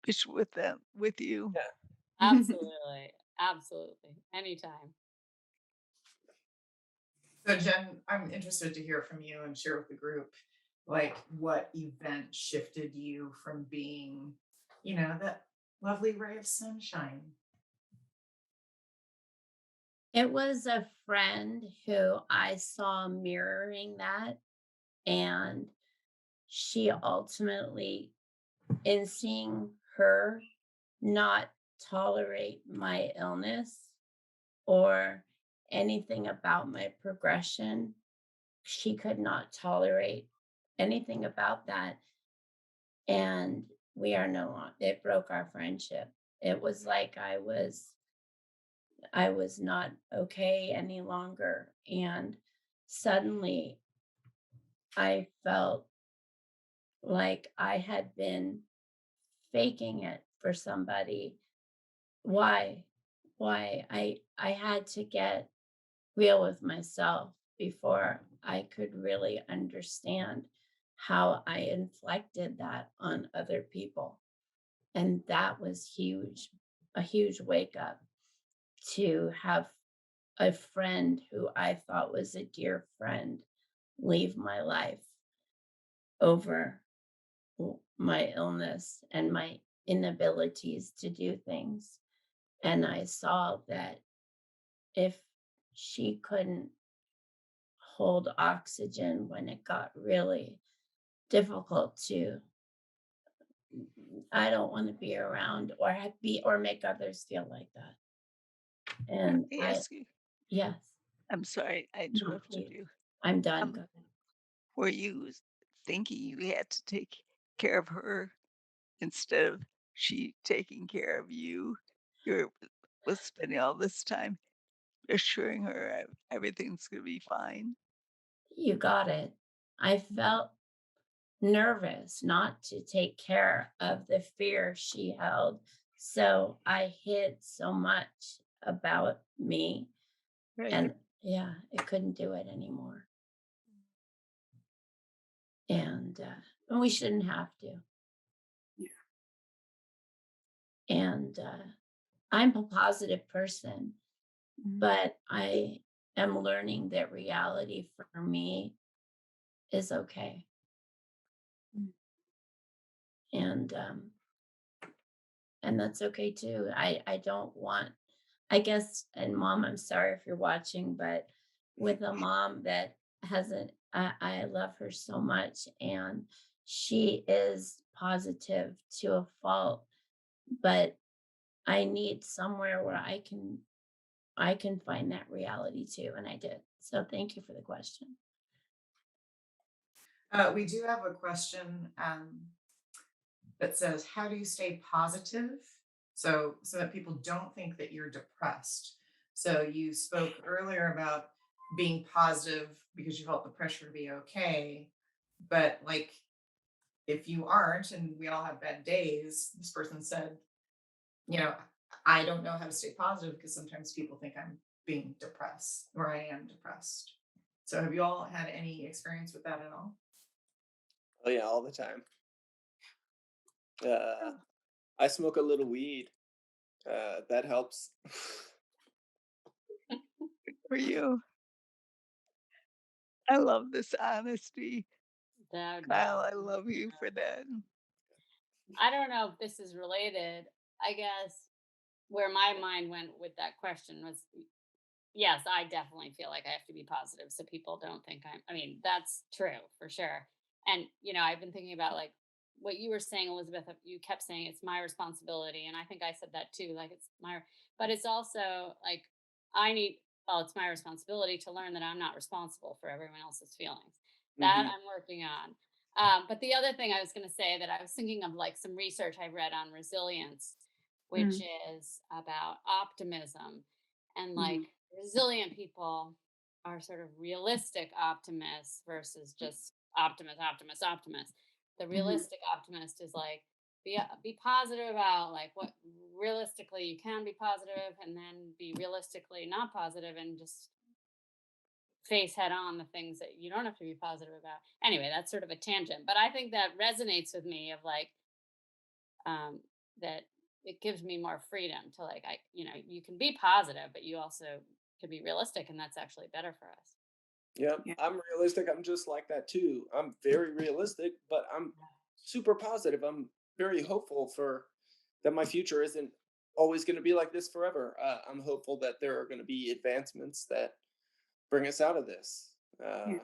Speaker 6: bitch with them, with you.
Speaker 3: Yeah.
Speaker 4: Absolutely. Absolutely. Anytime.
Speaker 1: So Jen, I'm interested to hear from you and share with the group, like what event shifted you from being, that lovely ray of sunshine.
Speaker 2: It was a friend who I saw mirroring that, and she ultimately, in seeing her not tolerate my illness or anything about my progression, she could not tolerate anything about that. And we are no longer, it broke our friendship. It was like I was not okay any longer. And suddenly I felt like I had been faking it for somebody. Why? Why? I had to get real with myself before I could really understand how I inflicted that on other people. And that was huge, a huge wake up to have a friend who I thought was a dear friend leave my life over my illness and my inabilities to do things. And I saw that if she couldn't hold oxygen when it got really difficult to, I don't want to be around or or make others feel like that.
Speaker 6: Let
Speaker 2: And
Speaker 6: me ask you,
Speaker 2: yes,
Speaker 6: I'm sorry I
Speaker 2: no,
Speaker 6: interrupted
Speaker 2: please,
Speaker 6: you.
Speaker 2: I'm done. Go
Speaker 6: Um,
Speaker 2: ahead.
Speaker 6: were you thinking you had to take care of her instead of she taking care of you? You was spending all this time assuring her everything's gonna be fine.
Speaker 2: You got it. I felt nervous not to take care of the fear she held. So I hid so much about me.
Speaker 6: Right.
Speaker 2: And yeah, I couldn't do it anymore. And we shouldn't have to. And I'm a positive person,
Speaker 5: Mhm.
Speaker 2: but I am learning that reality for me is okay.
Speaker 5: Mm.
Speaker 2: And and that's okay too. I don't want, I guess, and mom, I'm sorry if you're watching, but with a mom that hasn't, I love her so much, and she is positive to a fault, but I need somewhere where I can find that reality too, and I did. So thank you for the question.
Speaker 1: We do have a question. that says, how do you stay positive? So that people don't think that you're depressed. So you spoke earlier about being positive because you felt the pressure to be okay. But like, if you aren't, and we all have bad days, this person said, you know, I don't know how to stay positive because sometimes people think I'm being depressed or I am depressed. So have you all had any experience with that at all?
Speaker 3: Oh yeah, all the time. Uh, I smoke a little weed. That helps.
Speaker 6: For you. I love this honesty.
Speaker 4: That
Speaker 6: Kyle, I love you for that.
Speaker 4: I don't know if this is related. I guess where my mind went with that question was yes, I definitely feel like I have to be positive so people don't think I mean, that's true for sure. And, I've been thinking about like what you were saying, Elizabeth, you kept saying it's my responsibility. And I think I said that too. Like but it's also like I need, well, it's my responsibility to learn that I'm not responsible for everyone else's feelings. That
Speaker 3: Hmm.
Speaker 4: I'm working on. But the other thing I was going to say that I was thinking of like some research I read on resilience, which
Speaker 5: Mm,
Speaker 4: is about optimism and like
Speaker 5: mhm,
Speaker 4: resilient people are sort of realistic optimists versus just optimist. The
Speaker 5: mhm,
Speaker 4: realistic optimist is like be positive about like what realistically you can be positive, and then be realistically not positive and just face head on the things that you don't have to be positive about. Anyway, that's sort of a tangent, but I think that resonates with me of like um that it gives me more freedom to like you can be positive but you also can be realistic, and that's actually better for us.
Speaker 3: Yeah,
Speaker 5: yeah,
Speaker 3: I'm realistic. I'm just like that too. I'm very realistic, but I'm super positive. I'm very hopeful for that my future isn't always going to be like this forever. I'm hopeful that there are going to be advancements that bring us out of this.
Speaker 5: yeah,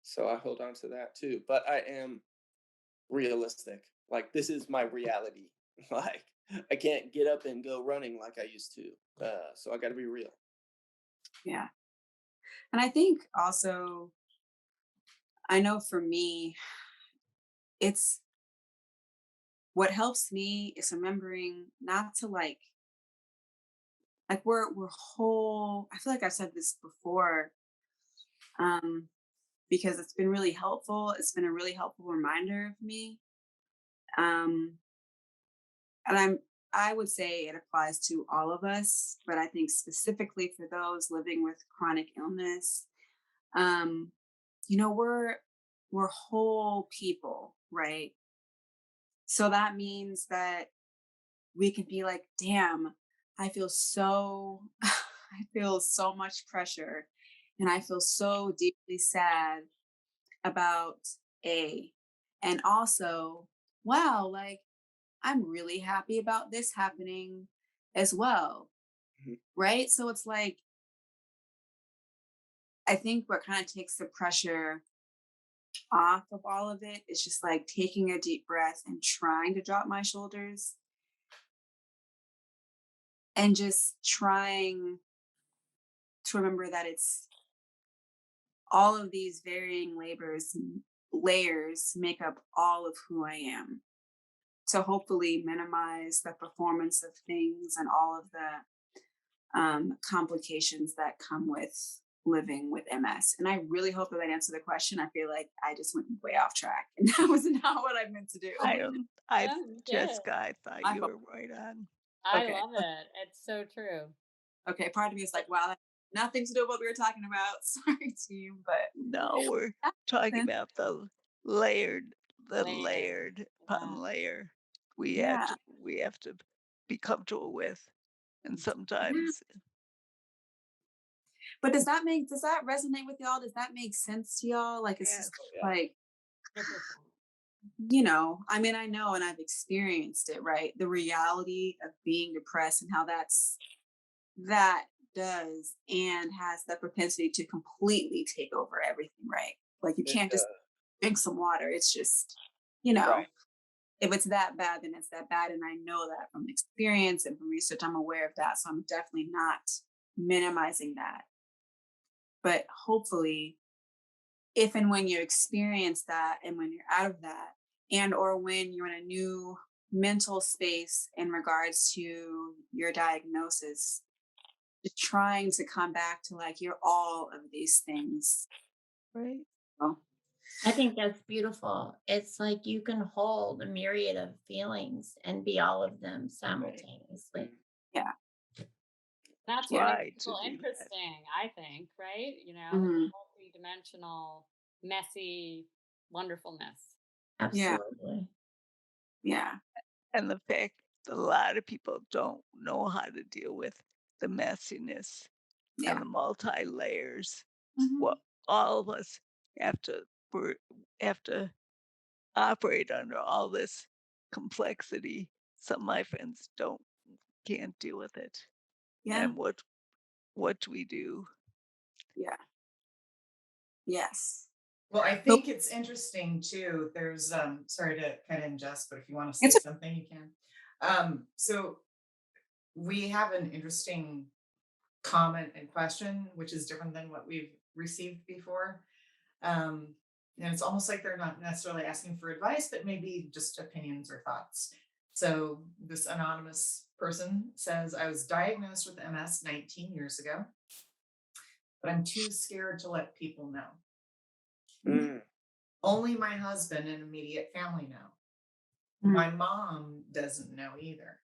Speaker 3: So I hold on to that too. But I am realistic. Like this is my reality. Like I can't get up and go running like I used to. So I got to be real.
Speaker 5: yeah. And I think also, I know for me, it's what helps me is remembering not to like we're whole. I feel like I've said this before, um, because it's been really helpful. It's been a really helpful reminder of me. Um, and I would say it applies to all of us, but I think specifically for those living with chronic illness, um, we're whole people, right? So that means that we can be like, damn, I feel so I feel so much pressure and I feel so deeply sad about A. And also, wow, like I'm really happy about this happening as well.
Speaker 3: Mhm.
Speaker 5: Right. So it's like, I think what kind of takes the pressure off of all of it is just like taking a deep breath and trying to drop my shoulders and just trying to remember that it's all of these varying layers make up all of who I am. To hopefully minimize the performance of things and all of the complications that come with living with MS. And I really hope that answered the question. I feel like I just went way off track, and that was not what I meant to do.
Speaker 6: I don't I
Speaker 4: Oh, you did.
Speaker 6: Jessica, I thought
Speaker 5: My
Speaker 6: you
Speaker 5: fault.
Speaker 6: were right on.
Speaker 4: I
Speaker 5: Okay.
Speaker 4: love it. It's so true.
Speaker 5: Okay. Part of me is like, wow, that has nothing to do with what we were talking about. Sorry, team, but
Speaker 6: No, we're
Speaker 5: that
Speaker 6: talking
Speaker 5: makes sense.
Speaker 6: about layered the
Speaker 4: Layered.
Speaker 6: layered upon
Speaker 4: Yeah.
Speaker 6: layer we have
Speaker 5: Yeah.
Speaker 6: to we have to be comfortable with. And
Speaker 5: Yeah.
Speaker 6: sometimes
Speaker 5: But does that resonate with y'all? Does that make sense to y'all? Like, it's just
Speaker 6: yes,
Speaker 3: Oh yeah.
Speaker 5: like,
Speaker 4: 100%.
Speaker 5: I mean, I know and I've experienced it, right? The reality of being depressed and how that does and has the propensity to completely take over everything, right? Like, you
Speaker 3: It
Speaker 5: can't just drink some water. It's just, you
Speaker 3: right.
Speaker 5: know, if it's that bad, then it's that bad. And I know that from experience and from research, I'm aware of that. So I'm definitely not minimizing that. But hopefully, if and when you experience that and when you're out of that, and or when you're in a new mental space in regards to your diagnosis, just trying to come back to like you're all of these things.
Speaker 6: Right.
Speaker 5: Oh,
Speaker 2: I think that's beautiful. It's like you can hold a myriad of feelings and be all of them simultaneously.
Speaker 5: yeah.
Speaker 4: That's what makes
Speaker 6: Try to
Speaker 4: people
Speaker 6: do that.
Speaker 4: interesting, I think, right? The
Speaker 5: Mhm.
Speaker 4: multi-dimensional, messy wonderfulness.
Speaker 5: Yeah.
Speaker 2: Absolutely.
Speaker 5: Yeah.
Speaker 6: And the fact that a lot of people don't know how to deal with the messiness and
Speaker 5: Yeah.
Speaker 6: the multi layers.
Speaker 5: Mhm.
Speaker 6: What all of us have to bur- have to operate under all this complexity. Some of my friends can't deal with it.
Speaker 5: Yeah.
Speaker 6: And what do we do?
Speaker 5: Yeah. Yes.
Speaker 1: Well, I
Speaker 5: But
Speaker 1: think it's interesting too. There's sorry to kind of ingest, but if you want to say
Speaker 5: it's
Speaker 1: something, you can. So we have an interesting comment and question, which is different than what we've received before. Um, and it's almost like they're not necessarily asking for advice, but maybe just opinions or thoughts. So this anonymous person says, I was diagnosed with MS 19 years ago, but I'm too scared to let people know.
Speaker 3: Mm,
Speaker 1: Only my husband and immediate family know.
Speaker 5: mm,
Speaker 1: My mom doesn't know either.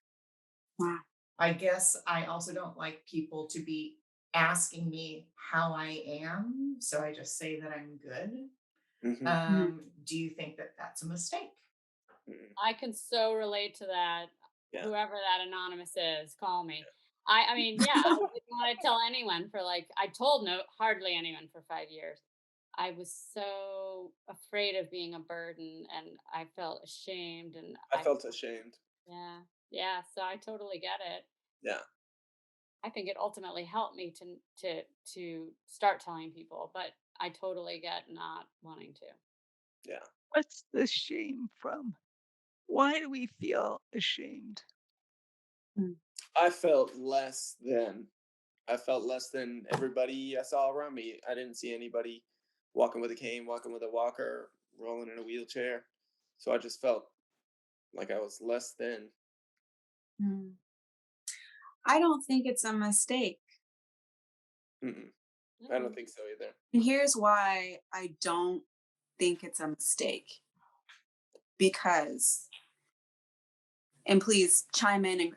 Speaker 5: wow.
Speaker 1: I guess I also don't like people to be asking me how I am. So I just say that I'm good.
Speaker 3: mhm,
Speaker 5: Mhm.
Speaker 1: Do you think that that's a mistake?
Speaker 3: mm.
Speaker 4: I can so relate to that.
Speaker 3: Yeah.
Speaker 4: Whoever that anonymous is, call me. I mean, yeah, I didn't want to tell anyone for like I told no hardly anyone for 5 years. I was so afraid of being a burden and I felt ashamed and
Speaker 3: I felt ashamed.
Speaker 4: yeah, yeah, so I totally get it.
Speaker 3: Yeah.
Speaker 4: I think it ultimately helped me to start telling people, but I totally get not wanting to.
Speaker 3: Yeah.
Speaker 6: What's the shame from? Why do we feel ashamed?
Speaker 5: Mm.
Speaker 3: I felt less than. I felt less than everybody I saw around me. I didn't see anybody walking with a cane, walking with a walker, rolling in a wheelchair. So I just felt like I was less than.
Speaker 5: Mm. I don't think it's a mistake.
Speaker 3: Mm-mm. I don't
Speaker 4: Mm-mm.
Speaker 3: think so either.
Speaker 5: And here's why I don't think it's a mistake. Because, and please chime in and,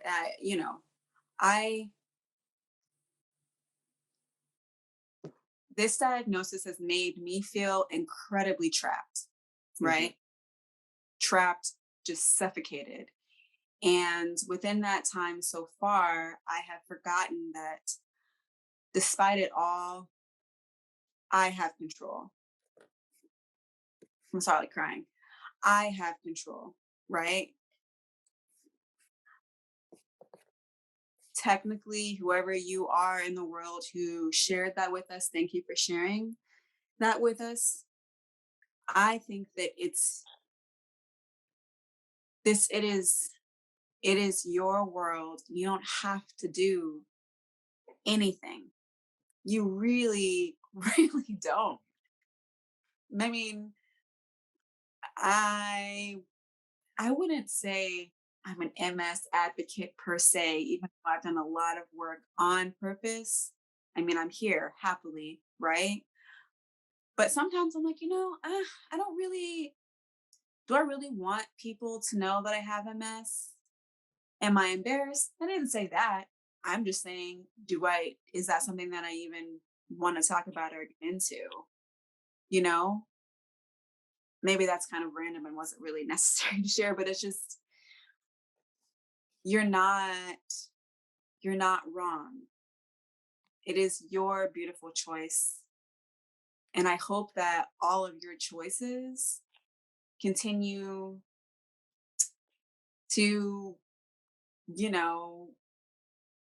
Speaker 5: I, this diagnosis has made me feel incredibly trapped,
Speaker 3: Hmm.
Speaker 5: right? Trapped, just suffocated. And within that time so far, I have forgotten that despite it all, I have control. I'm sorry, crying. I have control, right? Technically, whoever you are in the world who shared that with us, thank you for sharing that with us. I think that this, it is your world. You don't have to do anything. You really, really don't. I mean, I I wouldn't say I'm an MS advocate per se, even though I've done a lot of work on purpose. I mean, I'm here happily, right? But sometimes I'm like, I don't really, do I really want people to know that I have MS? Am I embarrassed? I didn't say that. I'm just saying, is that something that I even want to talk about or get into? You know, maybe that's kind of random and wasn't really necessary to share, but it's just, you're not, you're not wrong. It is your beautiful choice. And I hope that all of your choices continue to, you know,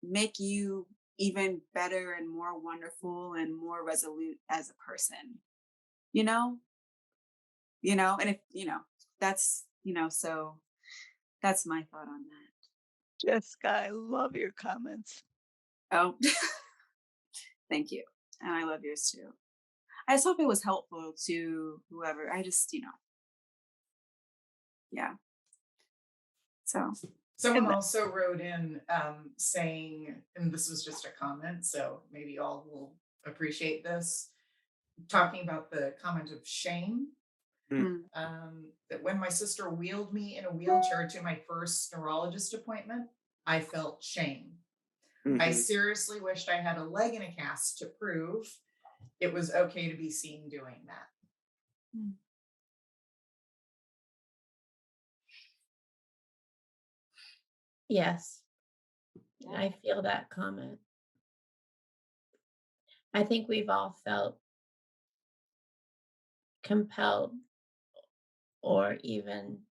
Speaker 5: make you even better and more wonderful and more resolute as a person, you know? And if, that's, so that's my thought on
Speaker 6: Jessica, I love your comments.
Speaker 5: that. Oh, thank you. And I love yours too. I just hope it was helpful to whoever. I just, Yeah. So
Speaker 1: Someone
Speaker 6: And
Speaker 1: also wrote in saying, and this was just a comment, so maybe all will appreciate this, talking about the comment of shame.
Speaker 3: Mm.
Speaker 5: mm,
Speaker 1: That when my sister wheeled me in a wheelchair to my first neurologist appointment, I felt shame. I
Speaker 3: Mhm.
Speaker 1: seriously wished I had a leg in a cast to prove it was okay to be seen doing that.
Speaker 5: mm.
Speaker 2: Yes,
Speaker 4: Yeah.
Speaker 2: I feel that comment. I think we've all felt compelled or even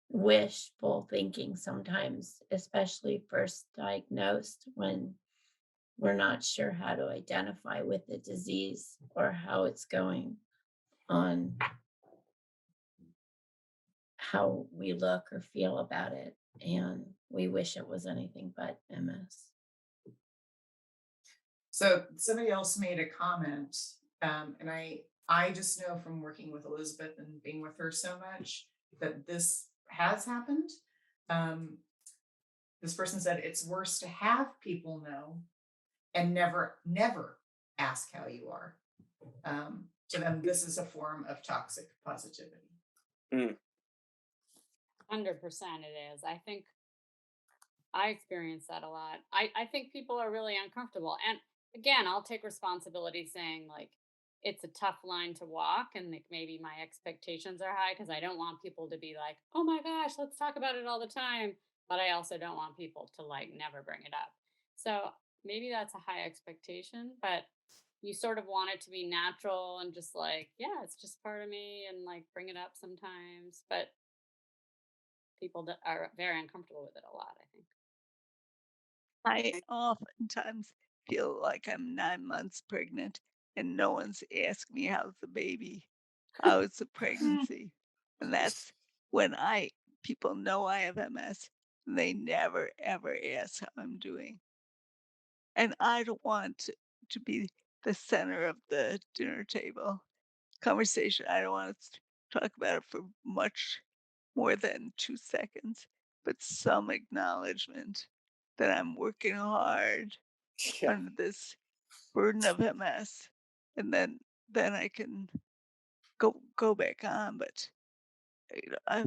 Speaker 2: wishful thinking sometimes, especially first diagnosed when we're not sure how to identify with the disease or how it's going on how we look or feel about it. And we wish it was anything but MS.
Speaker 1: So somebody else made a comment, and I just know from working with Elizabeth and being with her so much that this has happened. Um, this person said it's worse to have people know and never ask how you are. To them, this is a form of toxic positivity.
Speaker 3: Mm.
Speaker 4: 100% it is. I think I experience that a lot. I think people are really uncomfortable. And again, I'll take responsibility saying, like, it's a tough line to walk. And like maybe my expectations are high because I don't want people to be like, oh my gosh, let's talk about it all the time. But I also don't want people to like never bring it up. So maybe that's a high expectation, but you sort of want it to be natural and just like, yeah, it's just part of me and like bring it up sometimes. But people that are very uncomfortable with it a lot, I think.
Speaker 6: I oftentimes feel like I'm 9 months pregnant and no one's asked me how's the baby, how's the pregnancy. And that's when people know I have MS and they never ever ask how I'm doing. And I don't want to be the center of the dinner table conversation. I don't want to talk about it for much more than 2 seconds, but some acknowledgement that I'm working hard
Speaker 3: Yeah.
Speaker 6: under this burden of MS, and then I can go back on. But you know,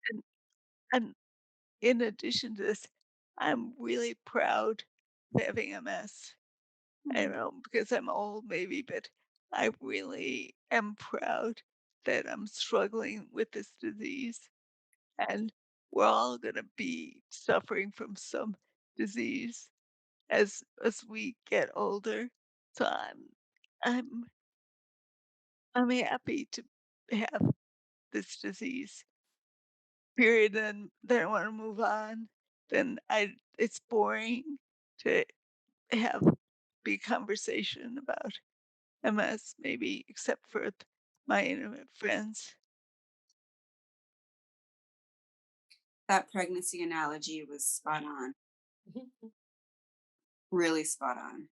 Speaker 6: and, and in addition to this, I'm really proud of having MS. I don't
Speaker 5: Mm.
Speaker 6: know because I'm old, maybe, but I really am proud that I'm struggling with this disease, and we're all gonna be suffering from some disease as we get older. So I'm I'm happy to have this disease. Period. And then I want to move on. Then I it's boring to have big conversation about MS, maybe except for my intimate friends.
Speaker 5: That pregnancy analogy was spot on, really spot on.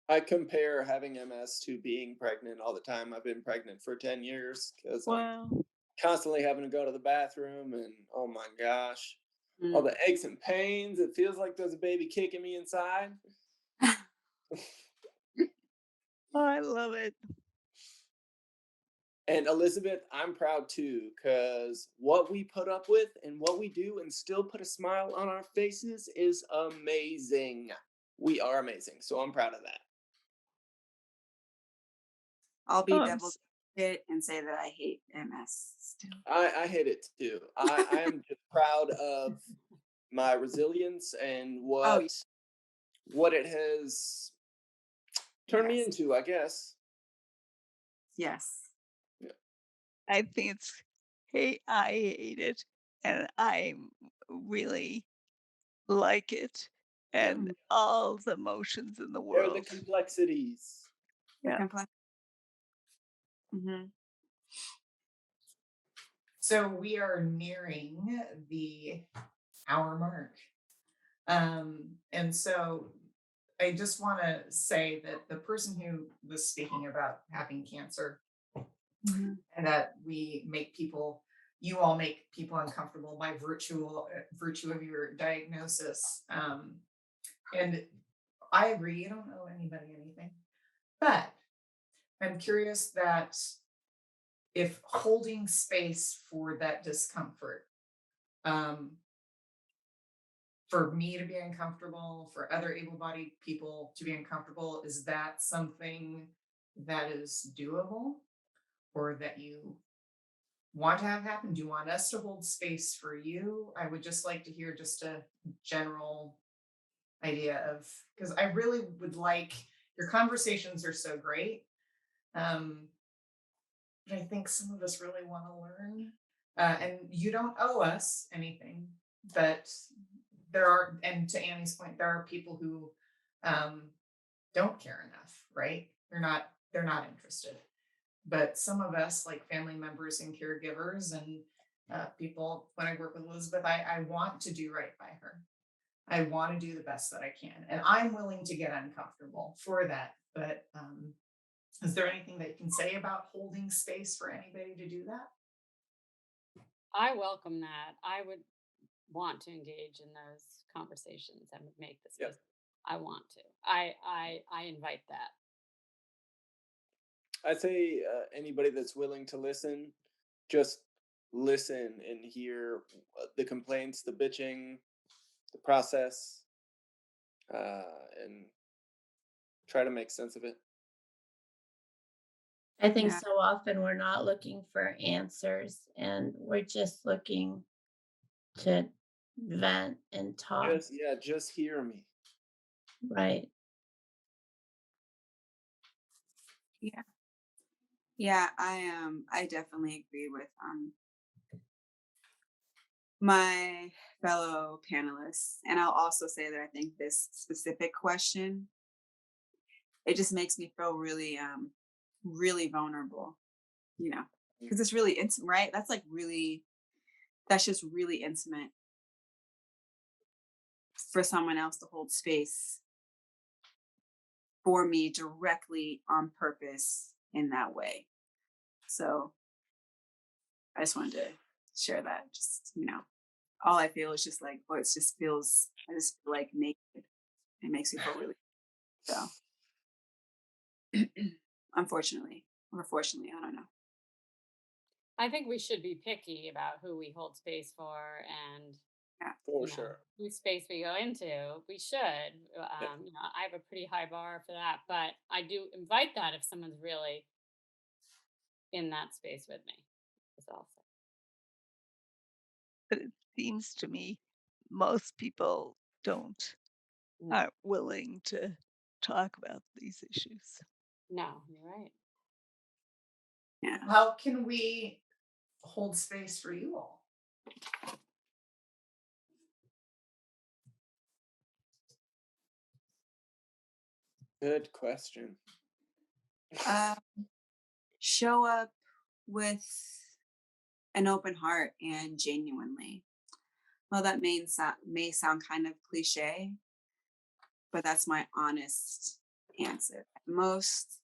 Speaker 3: I compare having MS to being pregnant all the time. I've been pregnant for 10 years because I'm
Speaker 6: Wow.
Speaker 3: constantly having to go to the bathroom and oh my gosh, all
Speaker 5: Mm.
Speaker 3: the aches and pains. It feels like there's a baby kicking me inside.
Speaker 6: Oh, I love it.
Speaker 3: And Elizabeth, I'm proud too, because what we put up with and what we do and still put a smile on our faces is amazing. We are amazing. So I'm proud of that.
Speaker 5: I'll be
Speaker 6: Oh,
Speaker 5: devil's advocate and say that I hate MS still.
Speaker 3: I hit it too. I am just proud of my resilience and
Speaker 5: Oh,
Speaker 3: what it has turned me
Speaker 5: yes.
Speaker 3: into, I guess.
Speaker 5: Yes.
Speaker 3: Yeah.
Speaker 6: I think I hate it, and I really like it,
Speaker 3: Yeah.
Speaker 6: and
Speaker 5: Mm.
Speaker 6: all the emotions in the
Speaker 3: They're the
Speaker 6: world.
Speaker 3: complexities.
Speaker 5: The
Speaker 6: Yeah.
Speaker 5: complex. Hmm.
Speaker 1: So we are nearing the hour mark. And so I just want to say that the person who was speaking about having cancer
Speaker 5: Mhm.
Speaker 1: and that you all make people uncomfortable by virtue of your diagnosis. And I agree, you don't owe anybody anything. But I'm curious that if holding space for that discomfort, um, for me to be uncomfortable, for other able bodied people to be uncomfortable, is that something that is doable or that you want to have happen? Do you want us to hold space for you? I would just like to hear just a general idea of, because I really would like, your conversations are so great. Um, but I think some of us really want to learn. And you don't owe us anything, but and to Annie's point, there are people who um, don't care enough, right? They're not interested. But some of us, like family members and caregivers and people, when I work with Elizabeth, I want to do right by her. I want to do the best that I can. And I'm willing to get uncomfortable for that. But is there anything that you can say about holding space for anybody to do that?
Speaker 4: I welcome that. I would want to engage in those conversations and would make the
Speaker 3: Yep.
Speaker 4: space. I want to. I invite that.
Speaker 3: I'd say anybody that's willing to listen, just listen and hear the complaints, the bitching, the process, and try to make sense of it.
Speaker 2: I think
Speaker 5: Yeah.
Speaker 2: so often we're not looking for answers and we're just looking to vent and talk,
Speaker 3: Just hear me.
Speaker 2: right?
Speaker 5: Yeah. Yeah, I definitely agree with my fellow panelists. And I'll also say that I think this specific question, it just makes me feel really vulnerable, you know,
Speaker 3: Mm.
Speaker 5: because it's really intimate, right? That's just really intimate for someone else to hold space for me directly on purpose in that way. So I just wanted to share that. Just, all I feel is just like, I just feel like naked. It makes me feel really so. Unfortunately, or fortunately, I don't know.
Speaker 4: I think we should be picky about who we hold space for and
Speaker 5: Yeah.
Speaker 3: For sure.
Speaker 4: whose space we go into. We should.
Speaker 3: Yeah.
Speaker 4: I have a pretty high bar for that, but I do invite that if someone's really in that space with me. Is all.
Speaker 6: But it seems to me most people don't
Speaker 4: No,
Speaker 6: aren't willing to talk about these issues.
Speaker 4: no, you're right.
Speaker 5: Yeah.
Speaker 1: How can we hold space for you all?
Speaker 3: Good question.
Speaker 5: Uh, show up with an open heart and genuinely. Well, that may sound kind of cliche, but that's my honest answer. Most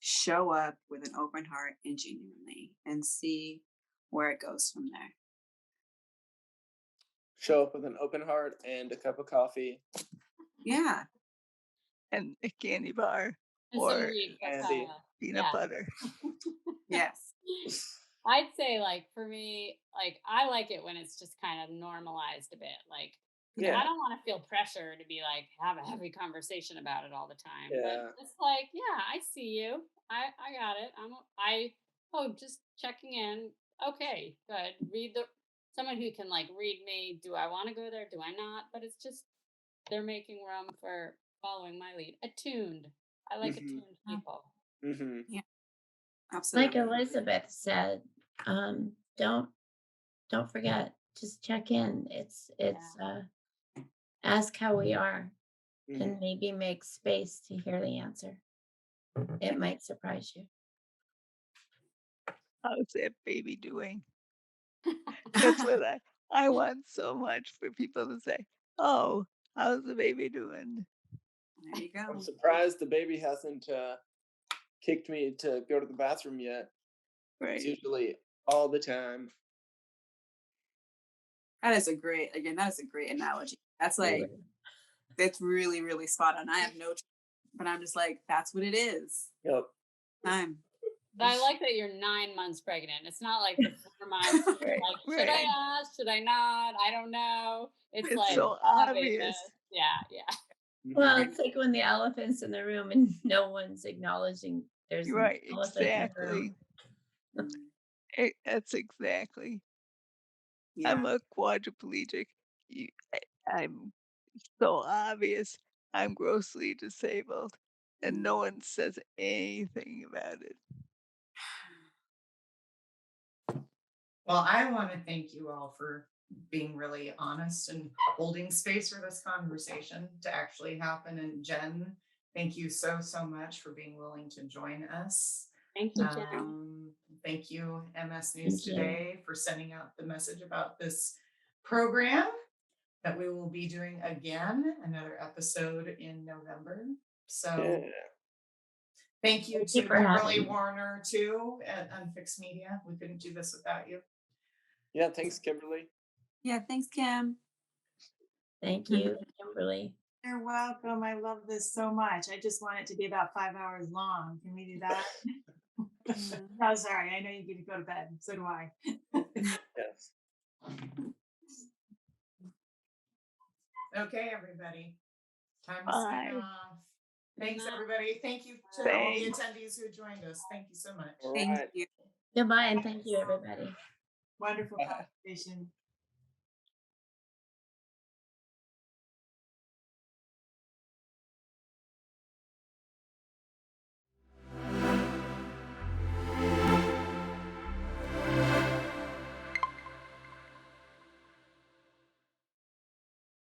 Speaker 5: show up with an open heart and genuinely and see where it goes from there.
Speaker 3: Show up with an open heart and a cup of coffee.
Speaker 5: Yeah.
Speaker 6: And a candy bar
Speaker 4: And some
Speaker 6: or
Speaker 3: Candy.
Speaker 6: peanut butter.
Speaker 5: Yes.
Speaker 4: I'd say like for me, like I like it when it's just kind of normalized a bit. Like
Speaker 3: Yeah.
Speaker 4: I don't want to feel pressure to be like have a heavy conversation about it all the time.
Speaker 3: Yeah.
Speaker 4: But it's like, yeah, I see you. I got it. Just checking in. Okay, good. Someone who can like read me. Do I want to go there? Do I not? But it's just they're making room for following my lead. Attuned. I like
Speaker 3: Mhm.
Speaker 4: attuned people.
Speaker 3: Mm-hmm.
Speaker 5: Yeah.
Speaker 2: Like
Speaker 5: Absolutely.
Speaker 2: Elizabeth said, don't forget, just check in. It's ask how we are
Speaker 3: Mm-hmm.
Speaker 2: and maybe make space to hear the answer. It might surprise you.
Speaker 6: How's that baby doing? That's what I want so much for people to say. Oh, how's the baby doing?
Speaker 5: There you go.
Speaker 3: I'm surprised the baby hasn't kicked me to go to the bathroom yet. It's
Speaker 6: Right.
Speaker 3: usually all the time.
Speaker 5: That is a great analogy. That's like, that's really, really spot on. I have no, but I'm just like, that's what it is.
Speaker 3: Yep.
Speaker 5: Time.
Speaker 4: But I like that you're 9 months pregnant. It's not like the 4 months. Like, should I
Speaker 6: Right.
Speaker 4: ask? Should I not? I don't know. It's
Speaker 6: It's
Speaker 4: like
Speaker 6: so
Speaker 4: obvious.
Speaker 6: obvious.
Speaker 4: Yeah.
Speaker 2: Well, it's like when the elephant's in the room and no one's acknowledging there's an
Speaker 6: Right.
Speaker 2: elephant in the room.
Speaker 6: Exactly. That's exactly.
Speaker 5: Yeah.
Speaker 6: I'm a quadriplegic. I'm so obvious. I'm grossly disabled, and no one says anything about it.
Speaker 1: Well, I want to thank you all for being really honest and holding space for this conversation to actually happen. And Jen, thank you so much for being willing to join us.
Speaker 2: Thank you, Jen.
Speaker 1: Thank you, MS News
Speaker 2: Thank you.
Speaker 1: Today, for sending out the message about this program that we will be doing again, another episode in November. So
Speaker 3: Yeah.
Speaker 1: thank you
Speaker 2: Thank you
Speaker 1: to
Speaker 2: for having
Speaker 1: Kimberly
Speaker 2: me.
Speaker 1: Warner too at Unfixed Media. We couldn't do this without you.
Speaker 3: Yeah. Thanks, Kimberly.
Speaker 5: Yeah. Thanks, Kim.
Speaker 2: Thank you, Kimberly.
Speaker 7: You're welcome. I love this so much. I just want it to be about 5 hours long. Can we do that? No, sorry. I know you get to go to bed. So do I.
Speaker 3: Yes.
Speaker 1: Okay, everybody. Time to
Speaker 6: Bye.
Speaker 1: sign off. Thanks,
Speaker 4: Night.
Speaker 1: everybody. Thank you to all the
Speaker 6: Thanks.
Speaker 1: attendees who joined us. Thank you so much.
Speaker 3: All
Speaker 5: Thank
Speaker 3: right.
Speaker 5: you.
Speaker 2: Goodbye and thank you, everybody.
Speaker 7: Wonderful
Speaker 3: Bye.
Speaker 7: conversation.